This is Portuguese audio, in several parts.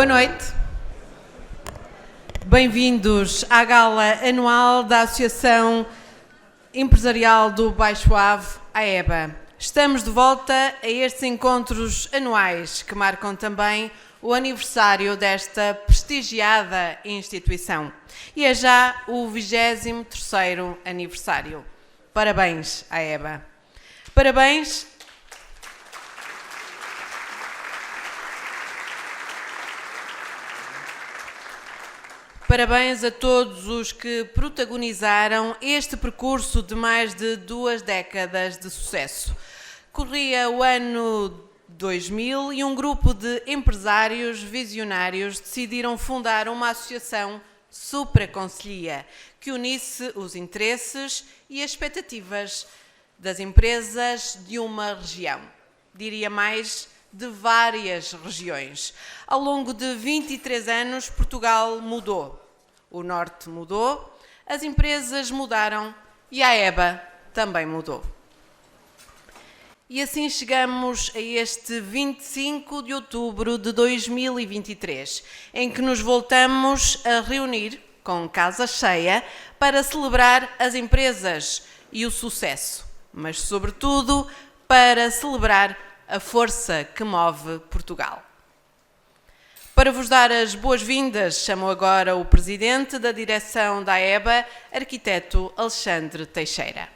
noite. Bem-vindos à gala anual da Associação Empresarial do Baixo Ave, AEBA. Estamos de volta a estes encontros anuais que marcam também o aniversário desta prestigiada instituição. E é já o 23º aniversário. Parabéns, AEBA. Parabéns. Parabéns a todos os que protagonizaram este percurso de mais de 2 décadas de sucesso. Corria o ano 2000 e um grupo de empresários visionários decidiram fundar uma associação supraconselhia que unisse os interesses e as expectativas das empresas de uma região, diria mais, de várias regiões. Ao longo de 23 anos, Portugal mudou. O Norte mudou, as empresas mudaram e a AEBA também mudou. E assim chegamos a este 25 de outubro de 2023, em que nos voltamos a reunir com casa cheia para celebrar as empresas e o sucesso, mas, sobretudo, para celebrar a força que move Portugal. Para vos dar as boas-vindas, chamo agora o Presidente da Direção da AEBA, arquiteto Alexandre Teixeira.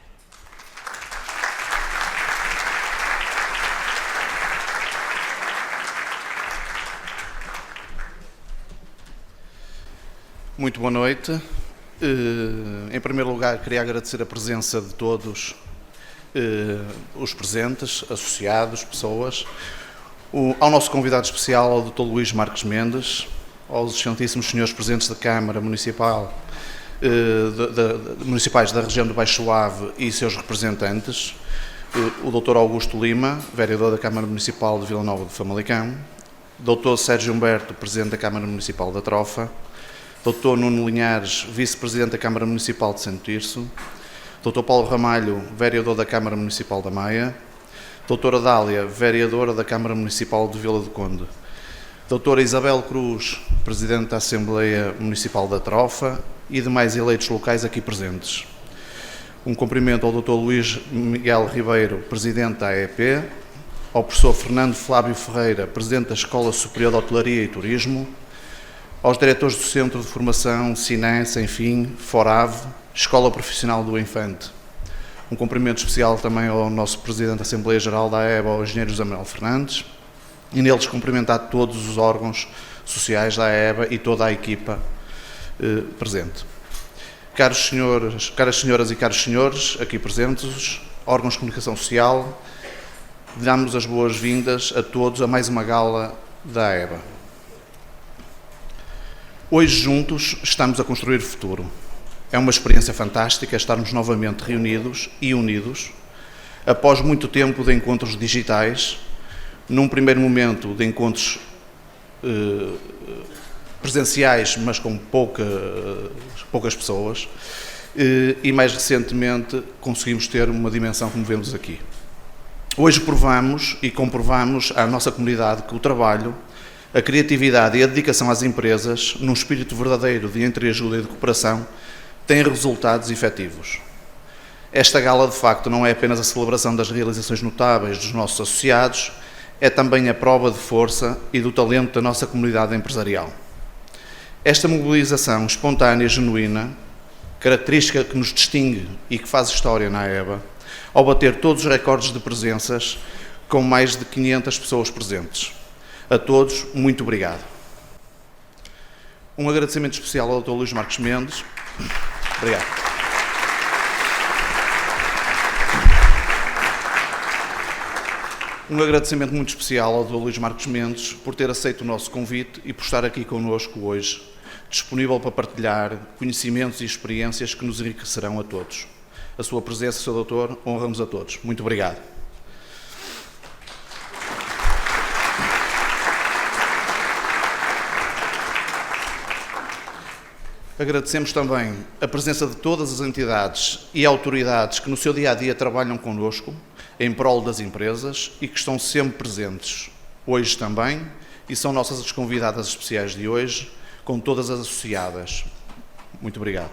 Muito boa noite. Em primeiro lugar, queria agradecer a presença de todos os presentes, associados, pessoas, ao nosso convidado especial, ao Dr. Luís Marques Mendes, aos excelentíssimos senhores presentes da Câmara Municipais da região do Baixo Ave e seus representantes, o Dr. Augusto Lima, vereador da Câmara Municipal de Vila Nova de Famalicão, Dr. Sérgio Humberto, presidente da Câmara Municipal da Trofa, Dr. Nuno Linhares, vice-presidente da Câmara Municipal de Santo Tirso, Dr. Paulo Ramalho, vereador da Câmara Municipal da Maia, Doutora Dália, vereadora da Câmara Municipal de Vila do Conde, Doutora Isabel Cruz, presidente da Assembleia Municipal da Trofa e demais eleitos locais aqui presentes. Um cumprimento ao Dr. Luís Miguel Ribeiro, presidente da AEP, ao professor Fernando Flávio Ferreira, presidente da Escola Superior de Hotelaria e Turismo, aos diretores do Centro de Formação Sinem, Sem Fim, Forave, Escola Profissional do Infante. Um cumprimento especial também ao nosso Presidente da Assembleia Geral da AEBA, ao Engenheiro José Manuel Fernandes, e neles cumprimentar todos os órgãos sociais da AEBA e toda a equipa presente. Caras senhoras e caros senhores, aqui presentes, órgãos de comunicação social, damos as boas-vindas a todos a mais uma gala da AEBA. Hoje, juntos, estamos a construir o futuro. É uma experiência fantástica estarmos novamente reunidos e unidos, após muito tempo de encontros digitais, num primeiro momento de encontros presenciais, mas com poucas pessoas, e mais recentemente conseguimos ter uma dimensão como vemos aqui. Hoje provamos e comprovamos à nossa comunidade que o trabalho, a criatividade e a dedicação às empresas, num espírito verdadeiro de entreajuda e de cooperação, têm resultados efetivos. Esta gala, de facto, não é apenas a celebração das realizações notáveis dos nossos associados, é também a prova de força e do talento da nossa comunidade empresarial. Esta mobilização espontânea e genuína, característica que nos distingue e que faz história na AEBA, ao bater todos os recordes de presenças, com mais de 500 pessoas presentes. A todos, muito obrigado. Um agradecimento especial ao Dr. Luís Marques Mendes. Obrigado. Um agradecimento muito especial ao Dr. Luís Marques Mendes por ter aceito o nosso convite e por estar aqui connosco hoje, disponível para partilhar conhecimentos e experiências que nos enriquecerão a todos. A sua presença, Sr. Doutor, honra-nos a todos. Muito obrigado. Agradecemos também a presença de todas as entidades e autoridades que no seu dia-a-dia trabalham connosco em prol das empresas e que estão sempre presentes, hoje também e são nossas as convidadas especiais de hoje, com todas as associadas. Muito obrigado.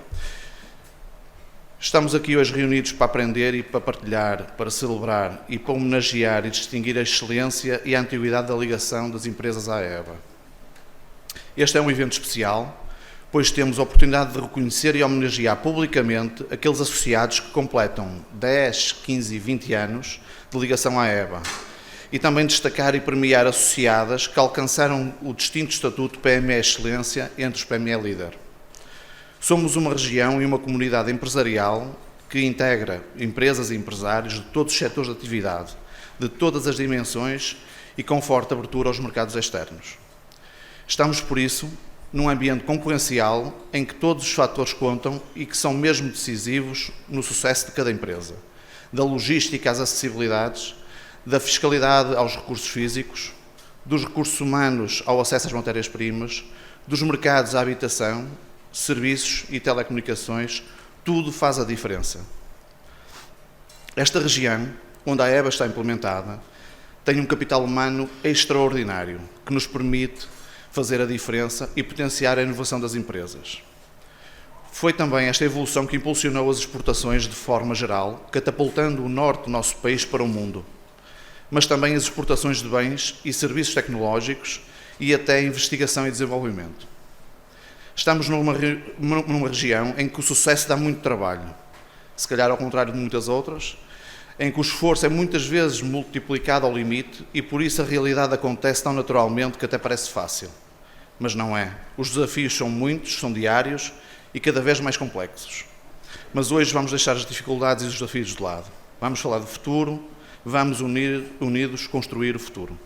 Estamos aqui hoje reunidos para aprender e para partilhar, para celebrar e para homenagear e distinguir a excelência e a antiguidade da ligação das empresas à EBA. Este é um evento especial, pois temos a oportunidade de reconhecer e homenagear publicamente aqueles associados que completam 10, 15 e 20 anos de ligação à EBA e também destacar e premiar associadas que alcançaram o distinto estatuto PME Excelência entre os PME Líder. Somos uma região e uma comunidade empresarial que integra empresas e empresários de todos os setores de atividade, de todas as dimensões e com forte abertura aos mercados externos. Estamos, por isso, num ambiente concorrencial em que todos os fatores contam e que são mesmo decisivos no sucesso de cada empresa, da logística às acessibilidades, da fiscalidade aos recursos físicos, dos recursos humanos ao acesso às matérias-primas, dos mercados à habitação, serviços e telecomunicações, tudo faz a diferença. Esta região, onde a EBA está implementada, tem um capital humano extraordinário que nos permite fazer a diferença e potenciar a inovação das empresas. Foi também esta evolução que impulsionou as exportações de forma geral, catapultando o norte do nosso país para o mundo, mas também as exportações de bens e serviços tecnológicos e até a investigação e desenvolvimento. Estamos numa região em que o sucesso dá muito trabalho, se calhar ao contrário de muitas outras, em que o esforço é muitas vezes multiplicado ao limite e por isso a realidade acontece tão naturalmente que até parece fácil. Mas não é. Os desafios são muitos, são diários e cada vez mais complexos. Mas hoje vamos deixar as dificuldades e os desafios de lado. Vamos falar do futuro, vamos unidos construir o futuro.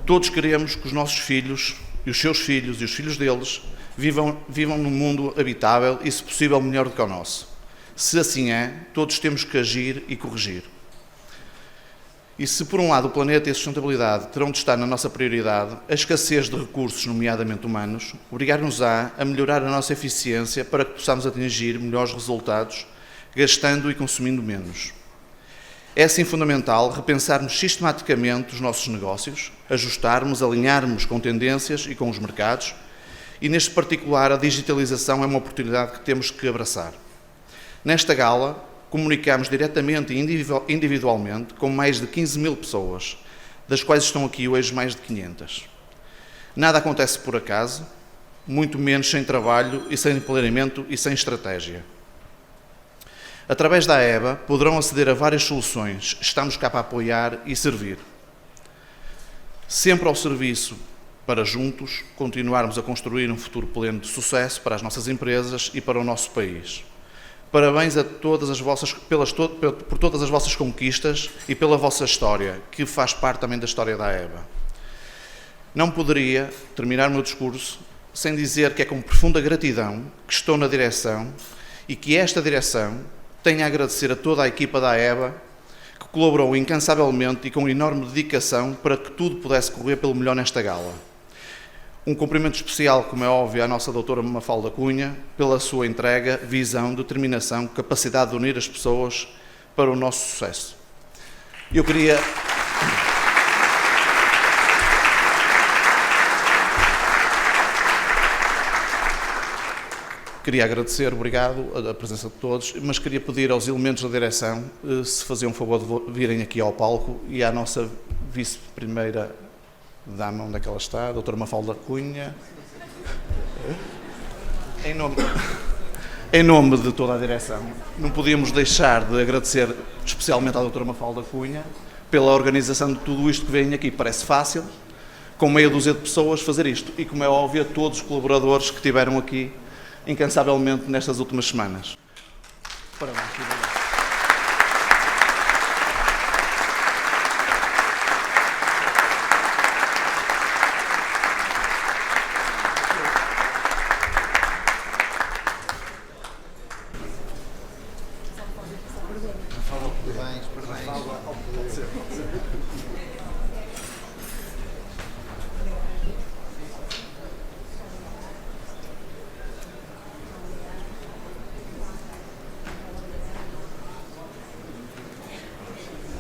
Todos queremos que os nossos filhos e os seus filhos e os filhos deles vivam num mundo habitável e, se possível, melhor do que o nosso. Se assim é, todos temos que agir e corrigir. E se, por um lado, o planeta e a sustentabilidade terão de estar na nossa prioridade, a escassez de recursos, nomeadamente humanos, obrigar-nos-á a melhorar a nossa eficiência para que possamos atingir melhores resultados, gastando e consumindo menos. É, assim, fundamental repensarmos sistematicamente os nossos negócios, ajustarmos, alinharmos com tendências e com os mercados, e, neste particular, a digitalização é uma oportunidade que temos que abraçar. Nesta gala, comunicamos diretamente e individualmente com mais de 15 mil pessoas, das quais estão aqui hoje mais de 500. Nada acontece por acaso, muito menos sem trabalho e sem planeamento e sem estratégia. Através da EBA, poderão aceder a várias soluções. Estamos cá para apoiar e servir. Sempre ao serviço para juntos continuarmos a construir um futuro pleno de sucesso para as nossas empresas e para o nosso país. Parabéns a todas as vossas, por todas as vossas conquistas e pela vossa história, que faz parte também da história da EBA. Não poderia terminar o meu discurso sem dizer que é com profunda gratidão que estou na direção e que esta direção tenho a agradecer a toda a equipa da EBA que colaborou incansavelmente e com enorme dedicação para que tudo pudesse correr pelo melhor nesta gala. Um cumprimento especial, como é óbvio, à nossa doutora Mafalda Cunha, pela sua entrega, visão, determinação, capacidade de unir as pessoas para o nosso sucesso. Eu queria agradecer, obrigado, a presença de todos, mas queria pedir aos elementos da direção se faziam um favor de virem aqui ao palco e à nossa vice-primeira dama, onde é que ela está, a doutora Mafalda Cunha, em nome de toda a direção. Não podíamos deixar de agradecer especialmente à doutora Mafalda Cunha pela organização de tudo isto que vem aqui. Parece fácil, com meia dúzia de pessoas, fazer isto. E, como é óbvio, a todos os colaboradores que estiveram aqui incansavelmente nestas últimas semanas. Parabéns.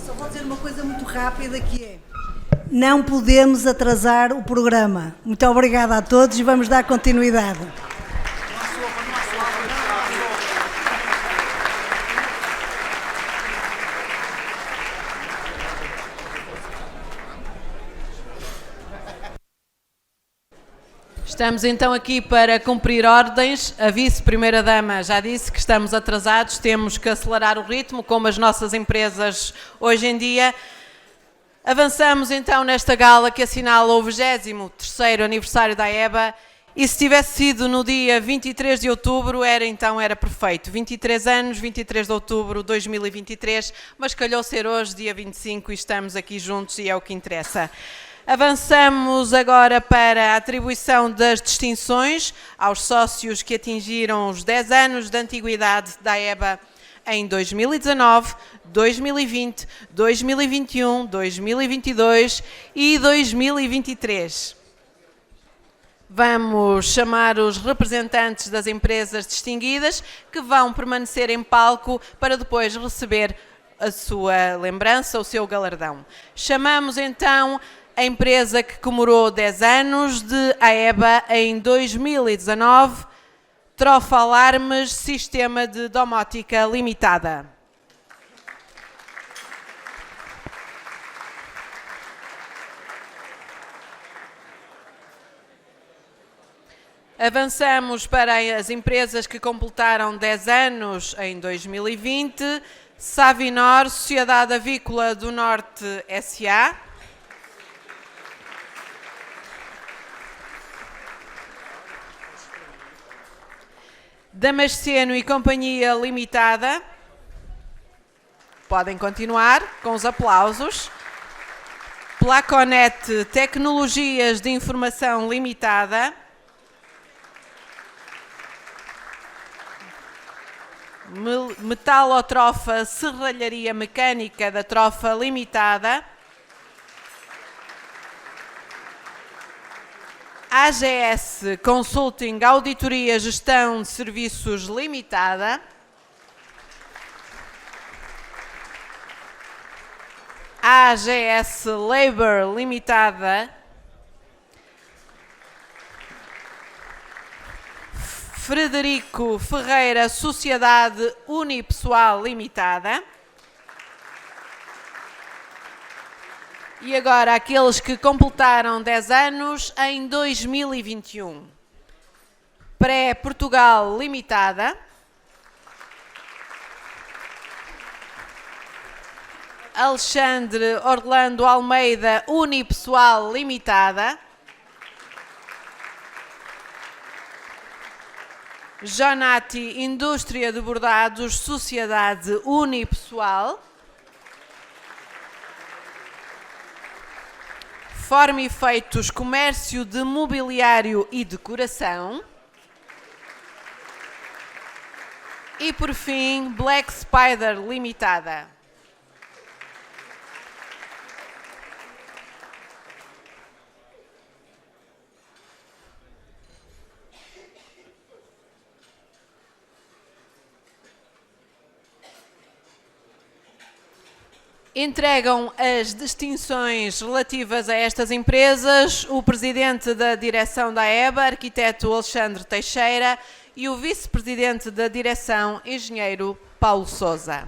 Só vou dizer uma coisa muito rápida que é, Não podemos atrasar o programa. Muito obrigada a todos e vamos dar continuidade. Estamos então aqui para cumprir ordens. A vice-primeira-dama já disse que estamos atrasados, temos que acelerar o ritmo, como as nossas empresas hoje em dia. Avançamos então nesta gala que assinala o 23º aniversário da AEBA, e se tivesse sido no dia 23 de outubro, era perfeito. 23 anos, 23 de outubro de 2023, mas calhou ser hoje, dia 25, e estamos aqui juntos e é o que interessa. Avançamos agora para a atribuição das distinções aos sócios que atingiram os 10 anos de antiguidade da AEBA em 2019, 2020, 2021, 2022 e 2023. Vamos chamar os representantes das empresas distinguidas que vão permanecer em palco para depois receber a sua lembrança, o seu galardão. Chamamos então a empresa que comemorou 10 anos de AEBA em 2019, Trofa Alarmes Sistema de Domótica Limitada. Avançamos para as empresas que completaram 10 anos em 2020, Savinor, Sociedade Avícola do Norte S.A., Damasceno e Companhia Limitada. Podem continuar com os aplausos. Placonet Tecnologias de Informação Limitada. Metalotrofa Serralharia Mecânica da Trofa Limitada. AGS Consulting Auditoria Gestão de Serviços Limitada. AGS Labor Limitada. Frederico Ferreira Sociedade Unipessoal Limitada. E agora aqueles que completaram 10 anos em 2021. Pré-Portugal Limitada. Alexandre Orlando Almeida Unipessoal Limitada. Jonati Indústria de Bordados Sociedade Unipessoal. Forma Efeitos Comércio de Mobiliário e Decoração. E por fim, Black Spider Limitada. Entregam as distinções relativas a estas empresas o presidente da direção da AEBA, arquiteto Alexandre Teixeira, e o vice-presidente da direção, engenheiro Paulo Sousa.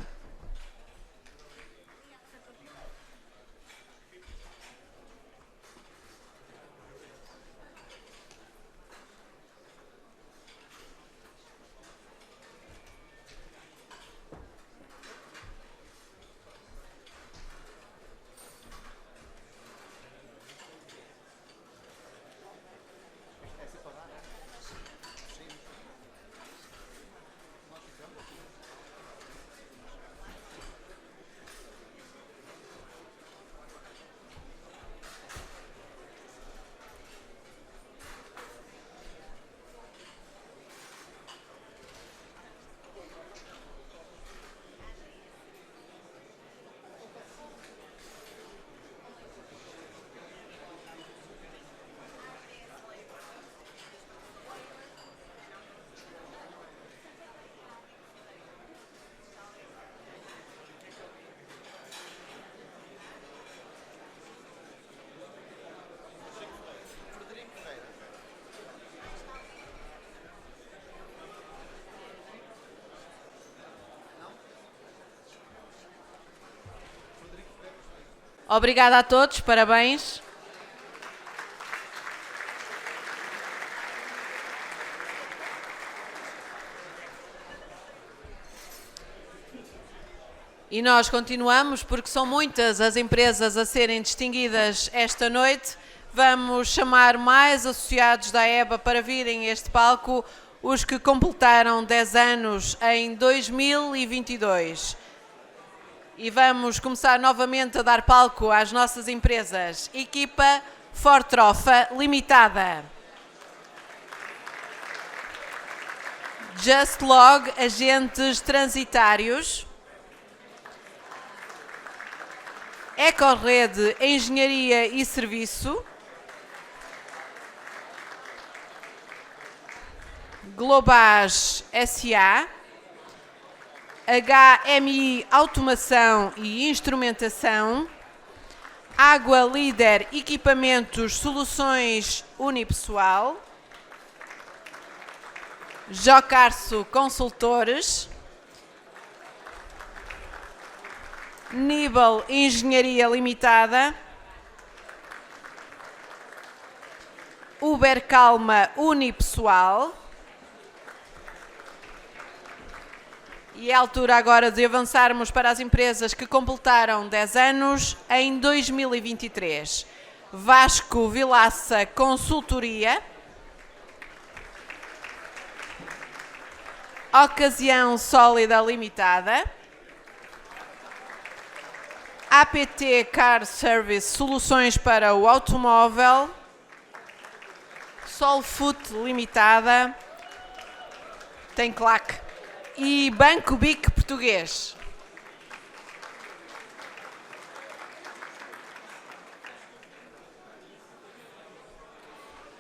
Obrigada a todos, parabéns. E nós continuamos, porque são muitas as empresas a serem distinguidas esta noite. Vamos chamar mais associados da EBA para virem a este palco, os que completaram 10 anos em 2022. E vamos começar novamente a dar palco às nossas empresas. Equipa Fortrofa Limitada. Justlog Agentes Transitários. Ecorrede Engenharia e Serviço. Globas S.A. HMI Automação e Instrumentação. Água Líder Equipamentos Soluções Unipessoal. Jocarso Consultores. Nibel Engenharia Limitada. Uber Calma Unipessoal. E é a altura agora de avançarmos para as empresas que completaram 10 anos em 2023. Vasco Vilaça Consultoria. Ocasião Sólida Limitada. APT Car Service Soluções para o Automóvel. Solfoot Limitada. Tem claque. E Banco BIC Português.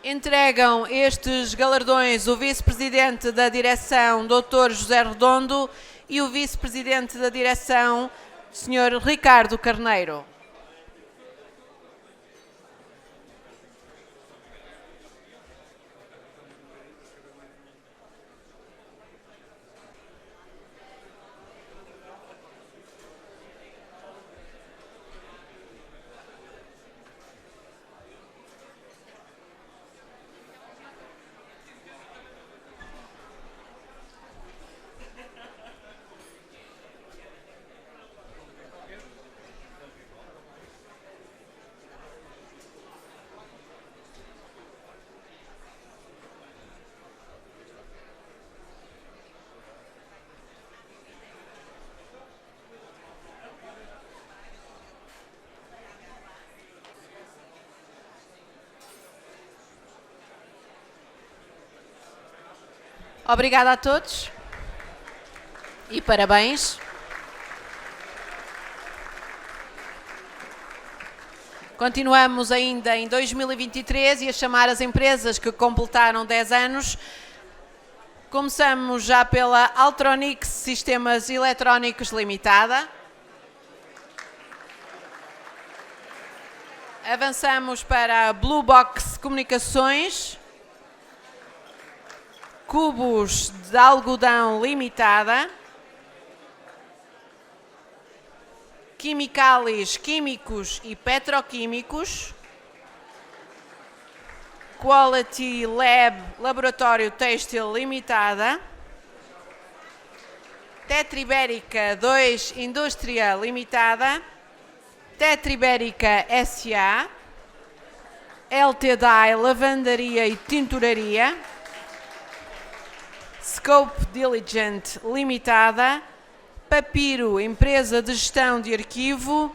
Entregam estes galardões o Vice-Presidente da Direção, Dr. José Redondo, e o Vice-Presidente da Direção, Sr. Ricardo Carneiro. Obrigada a todos e parabéns. Continuamos ainda em 2023 e a chamar as empresas que completaram 10 anos. Começamos já pela Altronix Sistemas Eletrónicos Limitada. Avançamos para a Blue Box Comunicações. Cubos de Algodão Limitada. Quimicalis Químicos e Petroquímicos. Quality Lab Laboratório Têxtil Limitada. Tetribérica 2 Indústria Limitada. Tetribérica S.A. LTDI Lavandaria e Tinturaria. Scope Diligent Limitada. Papiro, empresa de gestão de arquivo.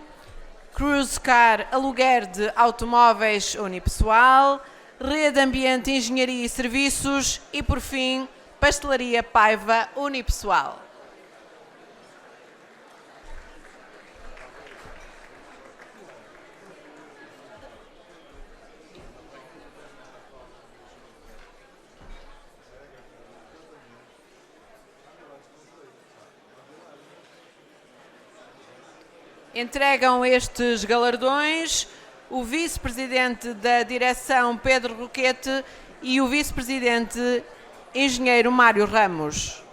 Cruise Car, aluguer de automóveis unipessoal. Rede Ambiente, Engenharia e Serviços. E, por fim, Pastelaria Paiva Unipessoal. Entregam estes galardões o Vice-Presidente da Direção, Pedro Roquete, e o Vice-Presidente, Engenheiro Mário Ramos.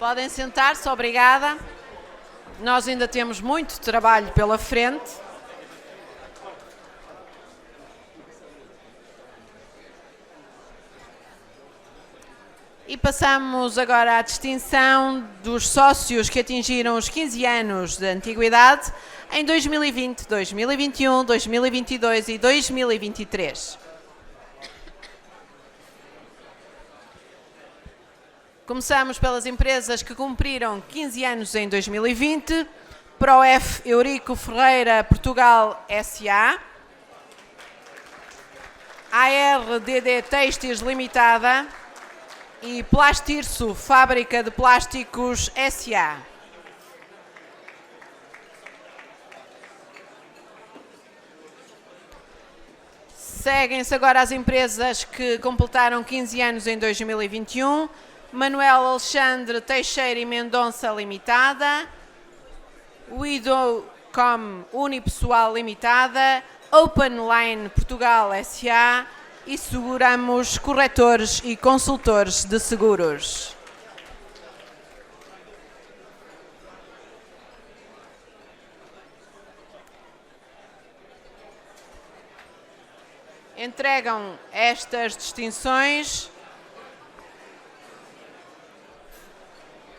Podem sentar-se, obrigada. Nós ainda temos muito trabalho pela frente. E passamos agora à distinção dos sócios que atingiram os 15 anos de antiguidade em 2020, 2021, 2022 e 2023. Começamos pelas empresas que cumpriram 15 anos em 2020, Prof. Eurico Ferreira Portugal S.A., ARDD Têxteis Limitada e Plastirso Fábrica de Plásticos S.A. Seguem-se agora as empresas que completaram 15 anos em 2021, Manuel Alexandre Teixeira e Mendonça Limitada, Widocom Unipessoal Limitada, Openline Portugal S.A. e Seguramos Corretores e Consultores de Seguros. Entregam estas distinções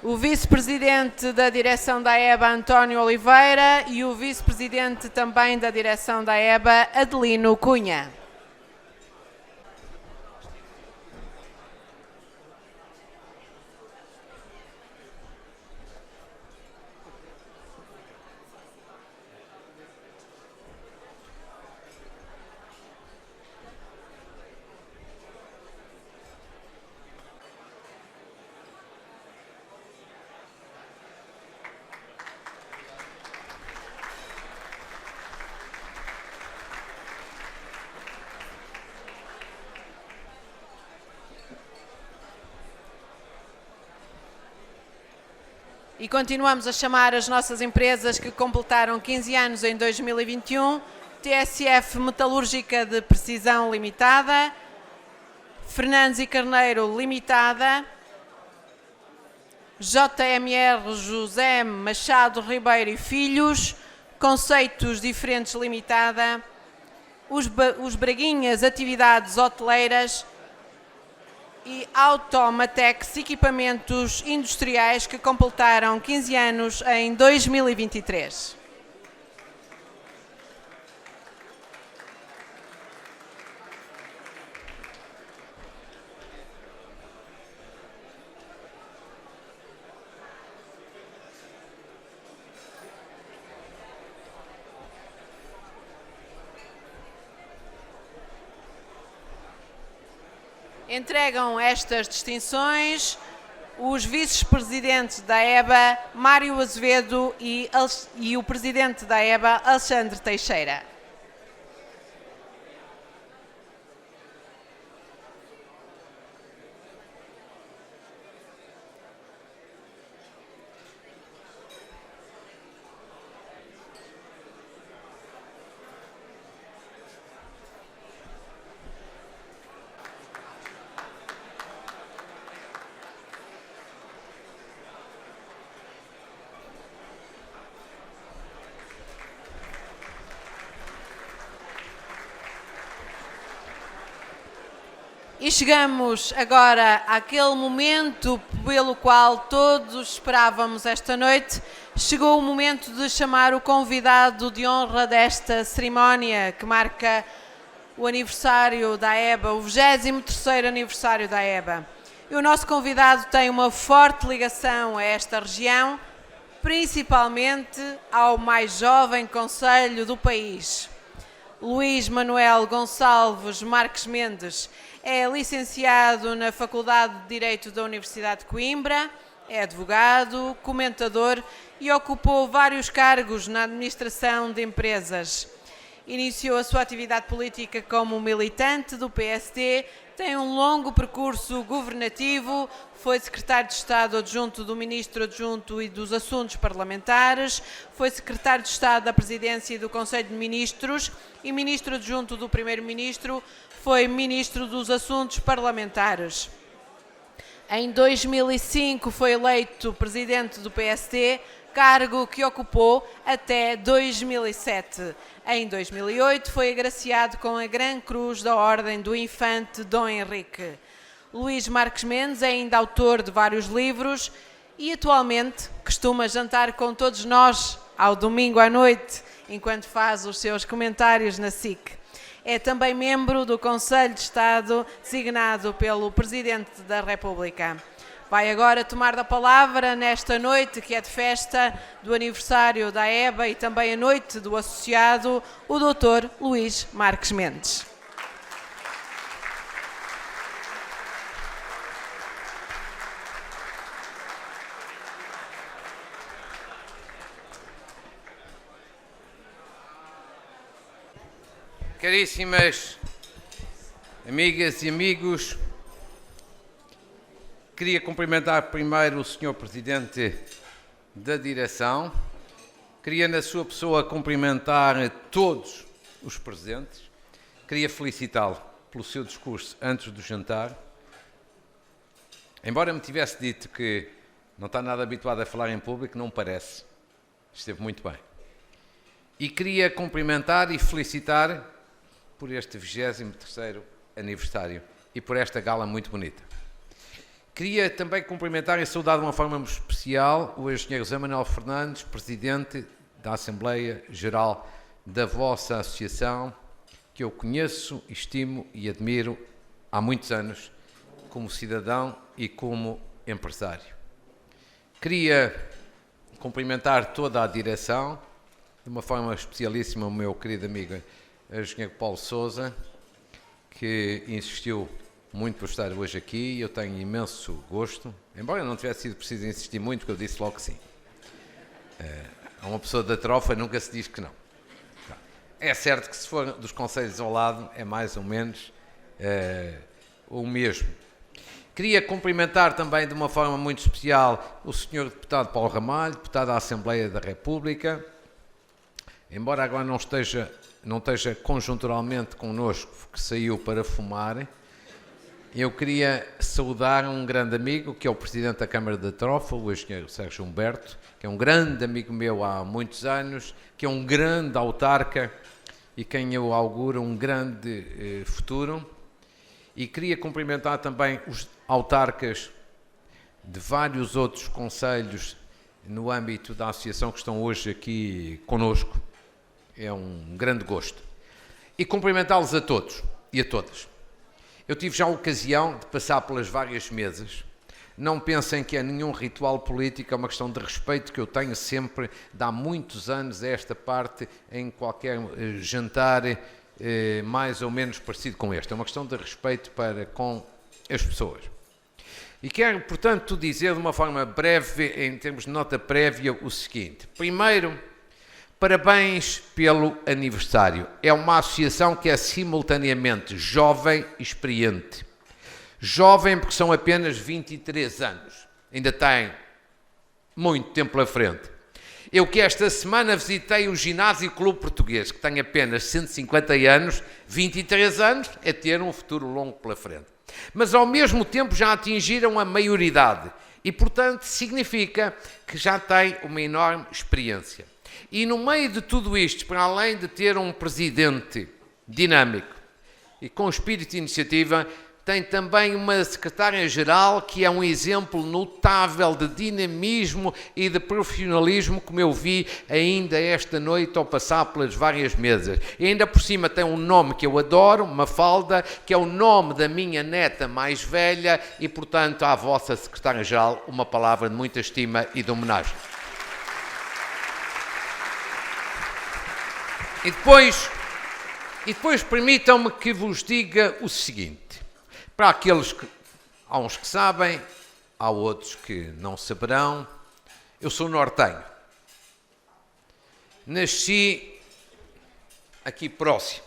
o vice-presidente da direção da EBA, António Oliveira, e o vice-presidente também da direção da EBA, Adelino Cunha. E continuamos a chamar as nossas empresas que completaram 15 anos em 2021, TSF Metalúrgica de Precisão Limitada, Fernandes e Carneiro Limitada, JMR José Machado Ribeiro e Filhos, Conceitos Diferentes Limitada, os Braguinhas Atividades Hoteleiras e Automatex Equipamentos Industriais que completaram 15 anos em 2023. Entregam estas distinções os vice-presidentes da EBA, Mário Azevedo, e o presidente da EBA, Alexandre Teixeira. E chegamos agora àquele momento pelo qual todos esperávamos esta noite. Chegou o momento de chamar o convidado de honra desta cerimónia que marca o aniversário da EBA, o 23º aniversário da EBA. E o nosso convidado tem uma forte ligação a esta região, principalmente ao mais jovem concelho do país. Luís Manuel Gonçalves Marques Mendes é licenciado na Faculdade de Direito da Universidade de Coimbra, é advogado, comentador e ocupou vários cargos na administração de empresas. Iniciou a sua atividade política como militante do PSD, tem um longo percurso governativo, foi secretário de Estado adjunto do Ministro Adjunto e dos Assuntos Parlamentares, foi secretário de Estado da Presidência e do Conselho de Ministros e Ministro Adjunto do Primeiro-Ministro, foi Ministro dos Assuntos Parlamentares. Em 2005 foi eleito presidente do PST, cargo que ocupou até 2007. Em 2008 foi agraciado com a Gran Cruz da Ordem do Infante Dom Henrique. Luís Marques Mendes é ainda autor de vários livros e atualmente costuma jantar com todos nós ao domingo à noite, enquanto faz os seus comentários na SIC. É também membro do Conselho de Estado, designado pelo Presidente da República. Vai agora tomar da palavra nesta noite, que é de festa do aniversário da EBA e também a noite do associado, o Dr. Luís Marques Mendes. Caríssimas amigas e amigos, queria cumprimentar primeiro o Sr. Presidente da Direção, queria na sua pessoa cumprimentar todos os presentes, queria felicitá-lo pelo seu discurso antes do jantar. Embora me tivesse dito que não está nada habituado a falar em público, não parece, esteve muito bem. E queria cumprimentar e felicitar por este 23º aniversário e por esta gala muito bonita. Queria também cumprimentar e saudar de uma forma muito especial o engenheiro José Manuel Fernandes, presidente da Assembleia Geral da vossa associação, que eu conheço, estimo e admiro há muitos anos como cidadão e como empresário. Queria cumprimentar toda a direção, de uma forma especialíssima o meu querido amigo o engenheiro Paulo Sousa, que insistiu muito por estar hoje aqui e eu tenho imenso gosto, embora não tivesse sido preciso insistir muito, porque eu disse logo que sim. A uma pessoa da trofa nunca se diz que não. É certo que se for dos concelhos ao lado é mais ou menos o mesmo. Queria cumprimentar também de uma forma muito especial o Sr. Deputado Paulo Ramalho, Deputado da Assembleia da República, embora agora não esteja conjunturalmente connosco, que saiu para fumar. Eu queria saudar um grande amigo, que é o Presidente da Câmara da Trofa, o engenheiro Sérgio Humberto, que é um grande amigo meu há muitos anos, que é um grande autarca e quem eu auguro um grande futuro. E queria cumprimentar também os autarcas de vários outros concelhos no âmbito da associação que estão hoje aqui connosco. É um grande gosto. E cumprimentá-los a todos e a todas. Eu tive já a ocasião de passar pelas várias mesas. Não pensem que é nenhum ritual político, é uma questão de respeito que eu tenho sempre, de há muitos anos, a esta parte, em qualquer jantar mais ou menos parecido com este. É uma questão de respeito para com as pessoas. E quero, portanto, dizer de uma forma breve, em termos de nota prévia, o seguinte. Primeiro, parabéns pelo aniversário. É uma associação que é simultaneamente jovem e experiente. Jovem porque são apenas 23 anos. Ainda tem muito tempo pela frente. Eu que esta semana visitei o Ginásio Clube Português, que tem apenas 150 anos, 23 anos, é ter um futuro longo pela frente. Mas ao mesmo tempo já atingiram a maioridade e, portanto, significa que já têm uma enorme experiência. E no meio de tudo isto, para além de ter um presidente dinâmico e com espírito de iniciativa, tem também uma secretária-geral que é um exemplo notável de dinamismo e de profissionalismo, como eu vi ainda esta noite ao passar pelas várias mesas. E ainda por cima tem um nome que eu adoro, Mafalda, que é o nome da minha neta mais velha e, portanto, à vossa secretária-geral, uma palavra de muita estima e de homenagem. E depois permitam-me que vos diga o seguinte. Para aqueles que, há uns que sabem, há outros que não saberão, eu sou nortenho. Nasci aqui próximo.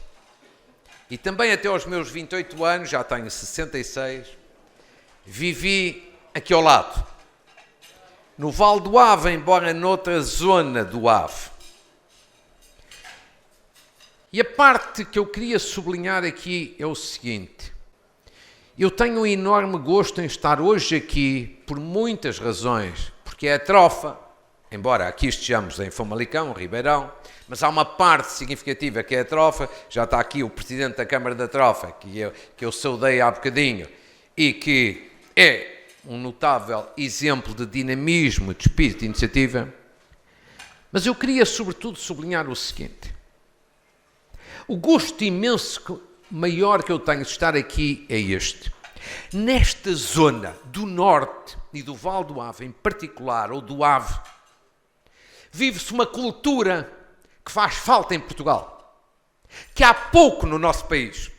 E também até aos meus 28 anos, já tenho 66, vivi aqui ao lado. No Vale do Ave, embora noutra zona do Ave. E a parte que eu queria sublinhar aqui é o seguinte. Eu tenho um enorme gosto em estar hoje aqui por muitas razões, porque é a Trofa, embora aqui estejamos em Famalicão, Ribeirão, mas há uma parte significativa que é a Trofa, já está aqui o Presidente da Câmara da Trofa, que eu saudei há bocadinho, e que é um notável exemplo de dinamismo, de espírito de iniciativa. Mas eu queria sobretudo sublinhar o seguinte: o gosto imenso maior que eu tenho de estar aqui é este. Nesta zona do norte e do Val do Ave em particular, ou do Ave, vive-se uma cultura que faz falta em Portugal, que há pouco no nosso país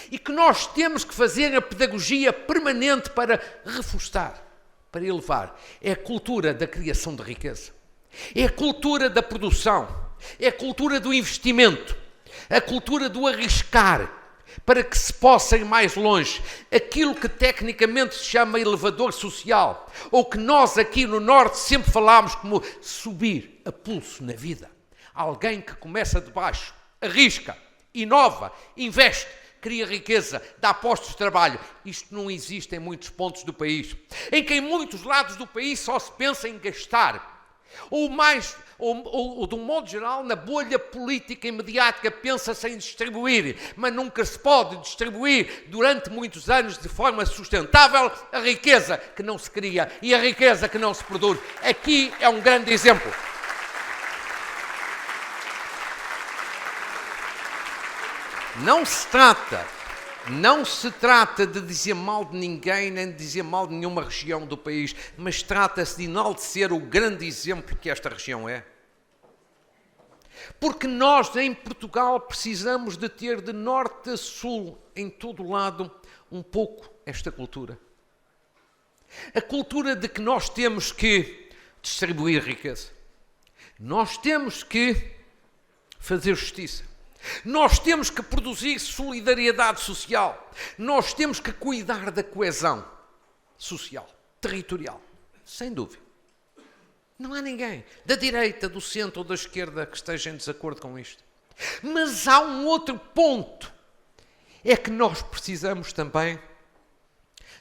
e que nós temos que fazer a pedagogia permanente para reforçar, para elevar. É a cultura da criação de riqueza, é a cultura da produção, é a cultura do investimento, a cultura do arriscar, para que se possa ir mais longe. Aquilo que tecnicamente se chama elevador social, ou que nós aqui no Norte sempre falámos como subir a pulso na vida. Alguém que começa de baixo, arrisca, inova, investe, cria riqueza, dá postos de trabalho. Isto não existe em muitos pontos do país, em que em muitos lados do país só se pensa em gastar. Ou de um modo geral, na bolha política e mediática, pensa-se em distribuir, mas nunca se pode distribuir durante muitos anos de forma sustentável a riqueza que não se cria e a riqueza que não se produz. Aqui é um grande exemplo. Não se trata de dizer mal de ninguém, nem de dizer mal de nenhuma região do país, mas trata-se de enaltecer o grande exemplo que esta região é. Porque nós, em Portugal, precisamos de ter de norte a sul, em todo o lado, um pouco esta cultura. A cultura de que nós temos que distribuir riqueza. Nós temos que fazer justiça. Nós temos que produzir solidariedade social. Nós temos que cuidar da coesão social, territorial, sem dúvida. Não há ninguém da direita, do centro ou da esquerda que esteja em desacordo com isto. Mas há um outro ponto. É que nós precisamos também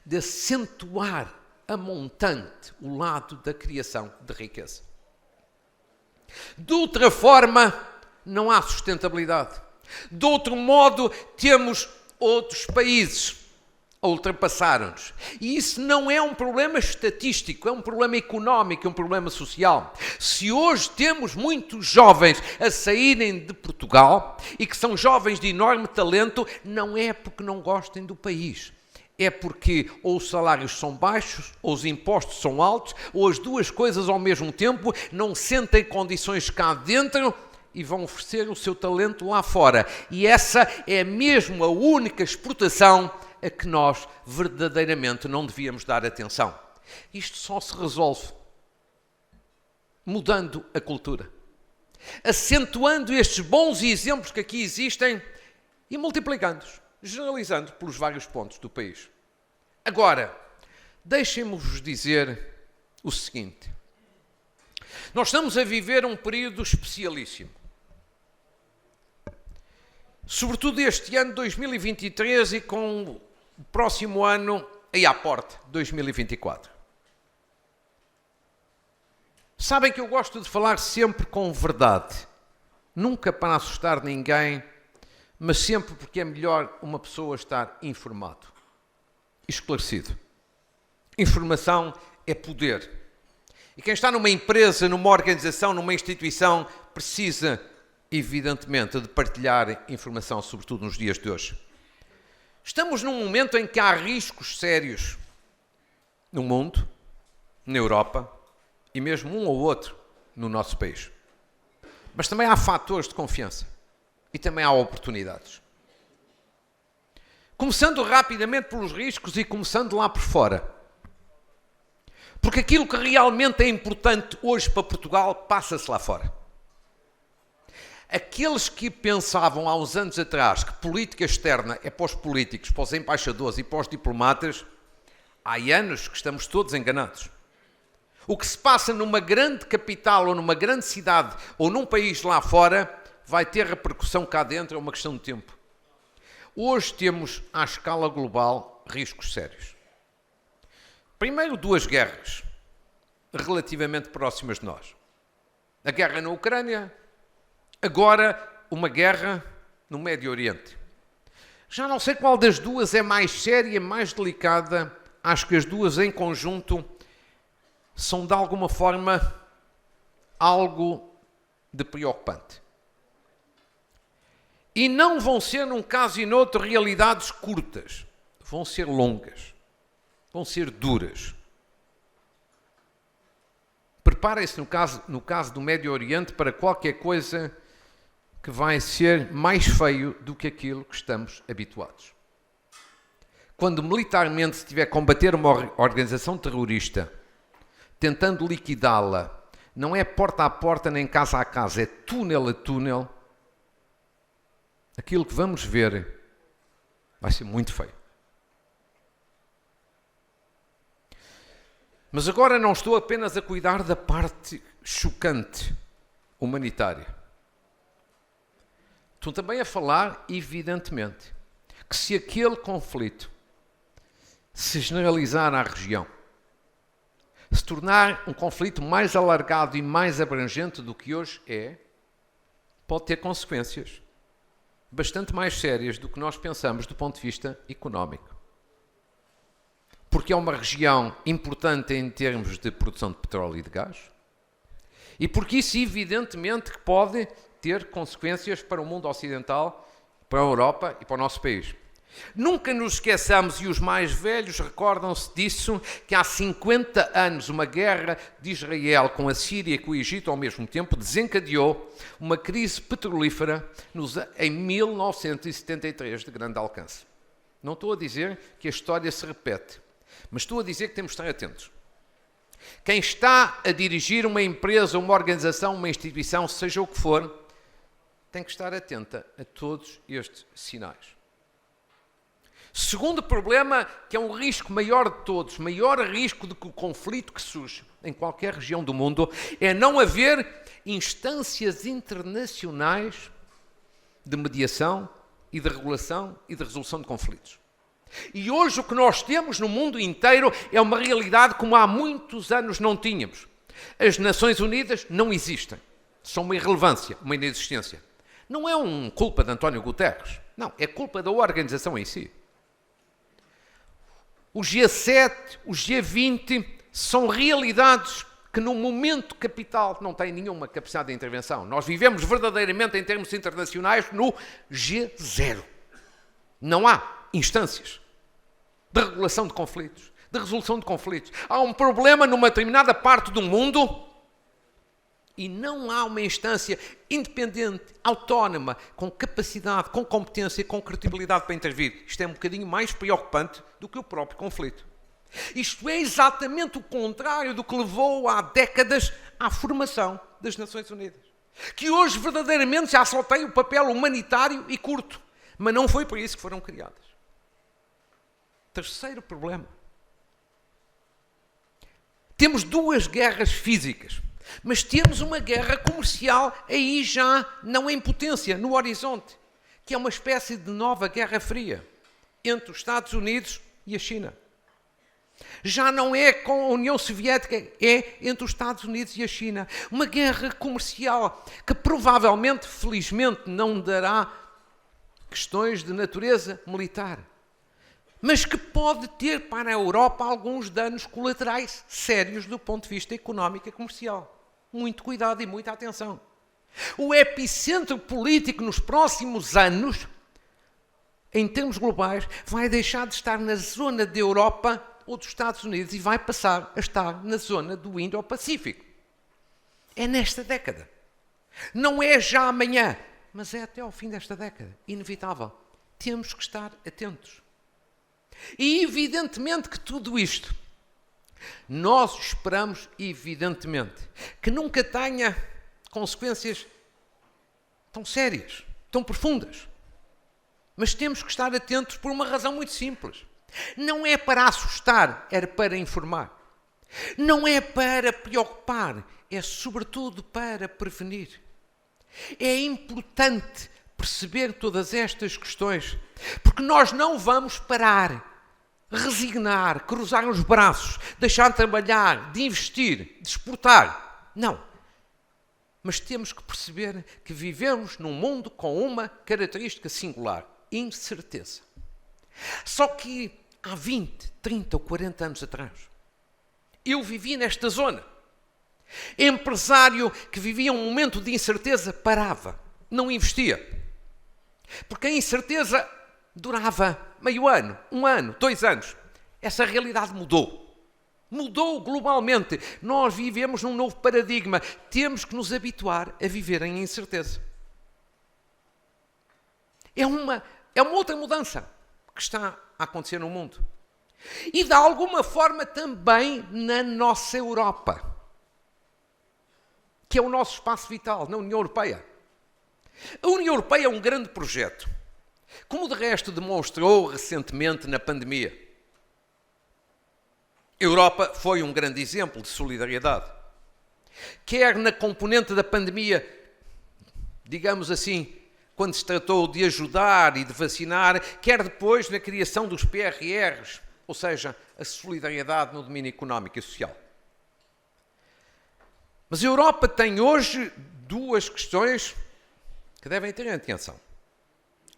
de acentuar a montante o lado da criação de riqueza. De outra forma, não há sustentabilidade. De outro modo, temos outros países a ultrapassaram-nos. E isso não é um problema estatístico, é um problema económico, é um problema social. Se hoje temos muitos jovens a saírem de Portugal e que são jovens de enorme talento, não é porque não gostem do país. É porque ou os salários são baixos, ou os impostos são altos, ou as duas coisas ao mesmo tempo, não sentem condições cá dentro e vão oferecer o seu talento lá fora. E essa é mesmo a única exportação a que nós verdadeiramente não devíamos dar atenção. Isto só se resolve mudando a cultura, acentuando estes bons exemplos que aqui existem e multiplicando-os, generalizando pelos vários pontos do país. Agora, deixem-me-vos dizer o seguinte. Nós estamos a viver um período especialíssimo. Sobretudo este ano 2023 e com o próximo ano aí à porta, 2024. Sabem que eu gosto de falar sempre com verdade. Nunca para assustar ninguém, mas sempre porque é melhor uma pessoa estar informado, esclarecido. Informação é poder. E quem está numa empresa, numa organização, numa instituição, precisa, evidentemente, de partilhar informação, sobretudo nos dias de hoje. Estamos num momento em que há riscos sérios no mundo, na Europa e mesmo um ou outro no nosso país. Mas também há fatores de confiança e também há oportunidades. Começando rapidamente pelos riscos e começando lá por fora. Porque aquilo que realmente é importante hoje para Portugal passa-se lá fora. Aqueles que pensavam há uns anos atrás que política externa é para os políticos, para os embaixadores e para os diplomatas, há anos que estamos todos enganados. O que se passa numa grande capital ou numa grande cidade ou num país lá fora vai ter repercussão cá dentro, é uma questão de tempo. Hoje temos, à escala global, riscos sérios. Primeiro, duas guerras relativamente próximas de nós. A guerra na Ucrânia, agora uma guerra no Médio Oriente. Já não sei qual das duas é mais séria, mais delicada. Acho que as duas em conjunto são de alguma forma algo de preocupante. E não vão ser, num caso e noutro, realidades curtas. Vão ser longas. Vão ser duras. Preparem-se, no caso do Médio Oriente, para qualquer coisa que vai ser mais feio do que aquilo que estamos habituados. Quando militarmente se tiver a combater uma organização terrorista, tentando liquidá-la, não é porta a porta nem casa a casa, é túnel a túnel, aquilo que vamos ver vai ser muito feio. Mas agora não estou apenas a cuidar da parte chocante, humanitária. Estou também a falar, evidentemente, que se aquele conflito se generalizar à região, se tornar um conflito mais alargado e mais abrangente do que hoje é, pode ter consequências bastante mais sérias do que nós pensamos do ponto de vista económico. Porque é uma região importante em termos de produção de petróleo e de gás, e porque isso evidentemente que pode ter consequências para o mundo ocidental, para a Europa e para o nosso país. Nunca nos esqueçamos, e os mais velhos recordam-se disso, que há 50 anos uma guerra de Israel com a Síria e com o Egito ao mesmo tempo desencadeou uma crise petrolífera em 1973 de grande alcance. Não estou a dizer que a história se repete, mas estou a dizer que temos de estar atentos. Quem está a dirigir uma empresa, uma organização, uma instituição, seja o que for, tem que estar atenta a todos estes sinais. Segundo problema, que é um risco maior de todos, maior risco do que o conflito que surge em qualquer região do mundo, é não haver instâncias internacionais de mediação e de regulação e de resolução de conflitos. E hoje o que nós temos no mundo inteiro é uma realidade como há muitos anos não tínhamos. As Nações Unidas não existem. São uma irrelevância, uma inexistência. Não é culpa de António Guterres. Não, é culpa da organização em si. O G7, o G20 são realidades que no momento capital não têm nenhuma capacidade de intervenção. Nós vivemos verdadeiramente em termos internacionais no G0. Não há instâncias de regulação de conflitos, de resolução de conflitos. Há um problema numa determinada parte do mundo e não há uma instância independente, autónoma, com capacidade, com competência e com credibilidade para intervir. Isto é um bocadinho mais preocupante do que o próprio conflito. Isto é exatamente o contrário do que levou há décadas à formação das Nações Unidas, que hoje verdadeiramente já só tem o papel humanitário e curto, mas não foi por isso que foram criadas. Terceiro problema. Temos duas guerras físicas, mas temos uma guerra comercial aí já não em potência, no horizonte, que é uma espécie de nova Guerra Fria entre os Estados Unidos e a China. Já não é com a União Soviética, é entre os Estados Unidos e a China. Uma guerra comercial que provavelmente, felizmente, não dará questões de natureza militar, mas que pode ter para a Europa alguns danos colaterais sérios do ponto de vista económico e comercial. Muito cuidado e muita atenção. O epicentro político nos próximos anos, em termos globais, vai deixar de estar na zona da Europa ou dos Estados Unidos e vai passar a estar na zona do Indo-Pacífico. É nesta década. Não é já amanhã, mas é até ao fim desta década. Inevitável. Temos que estar atentos. E evidentemente que tudo isto, nós esperamos, evidentemente, que nunca tenha consequências tão sérias, tão profundas. Mas temos que estar atentos por uma razão muito simples. Não é para assustar, é para informar. Não é para preocupar, é sobretudo para prevenir. É importante perceber todas estas questões, porque nós não vamos parar resignar, cruzar os braços, deixar de trabalhar, de investir, de exportar. Não. Mas temos que perceber que vivemos num mundo com uma característica singular: incerteza. Só que há 20, 30 ou 40 anos atrás, eu vivi nesta zona. Empresário que vivia um momento de incerteza parava, não investia. Porque a incerteza durava meio ano, 1 ano, 2 anos. Essa realidade mudou. Mudou globalmente. Nós vivemos num novo paradigma. Temos que nos habituar a viver em incerteza. É uma outra mudança que está a acontecer no mundo. E de alguma forma também na nossa Europa, que é o nosso espaço vital, na União Europeia. A União Europeia é um grande projeto, como de resto demonstrou recentemente na pandemia. A Europa foi um grande exemplo de solidariedade. Quer na componente da pandemia, digamos assim, quando se tratou de ajudar e de vacinar, quer depois na criação dos PRRs, ou seja, a solidariedade no domínio económico e social. Mas a Europa tem hoje 2 questões que devem ter atenção.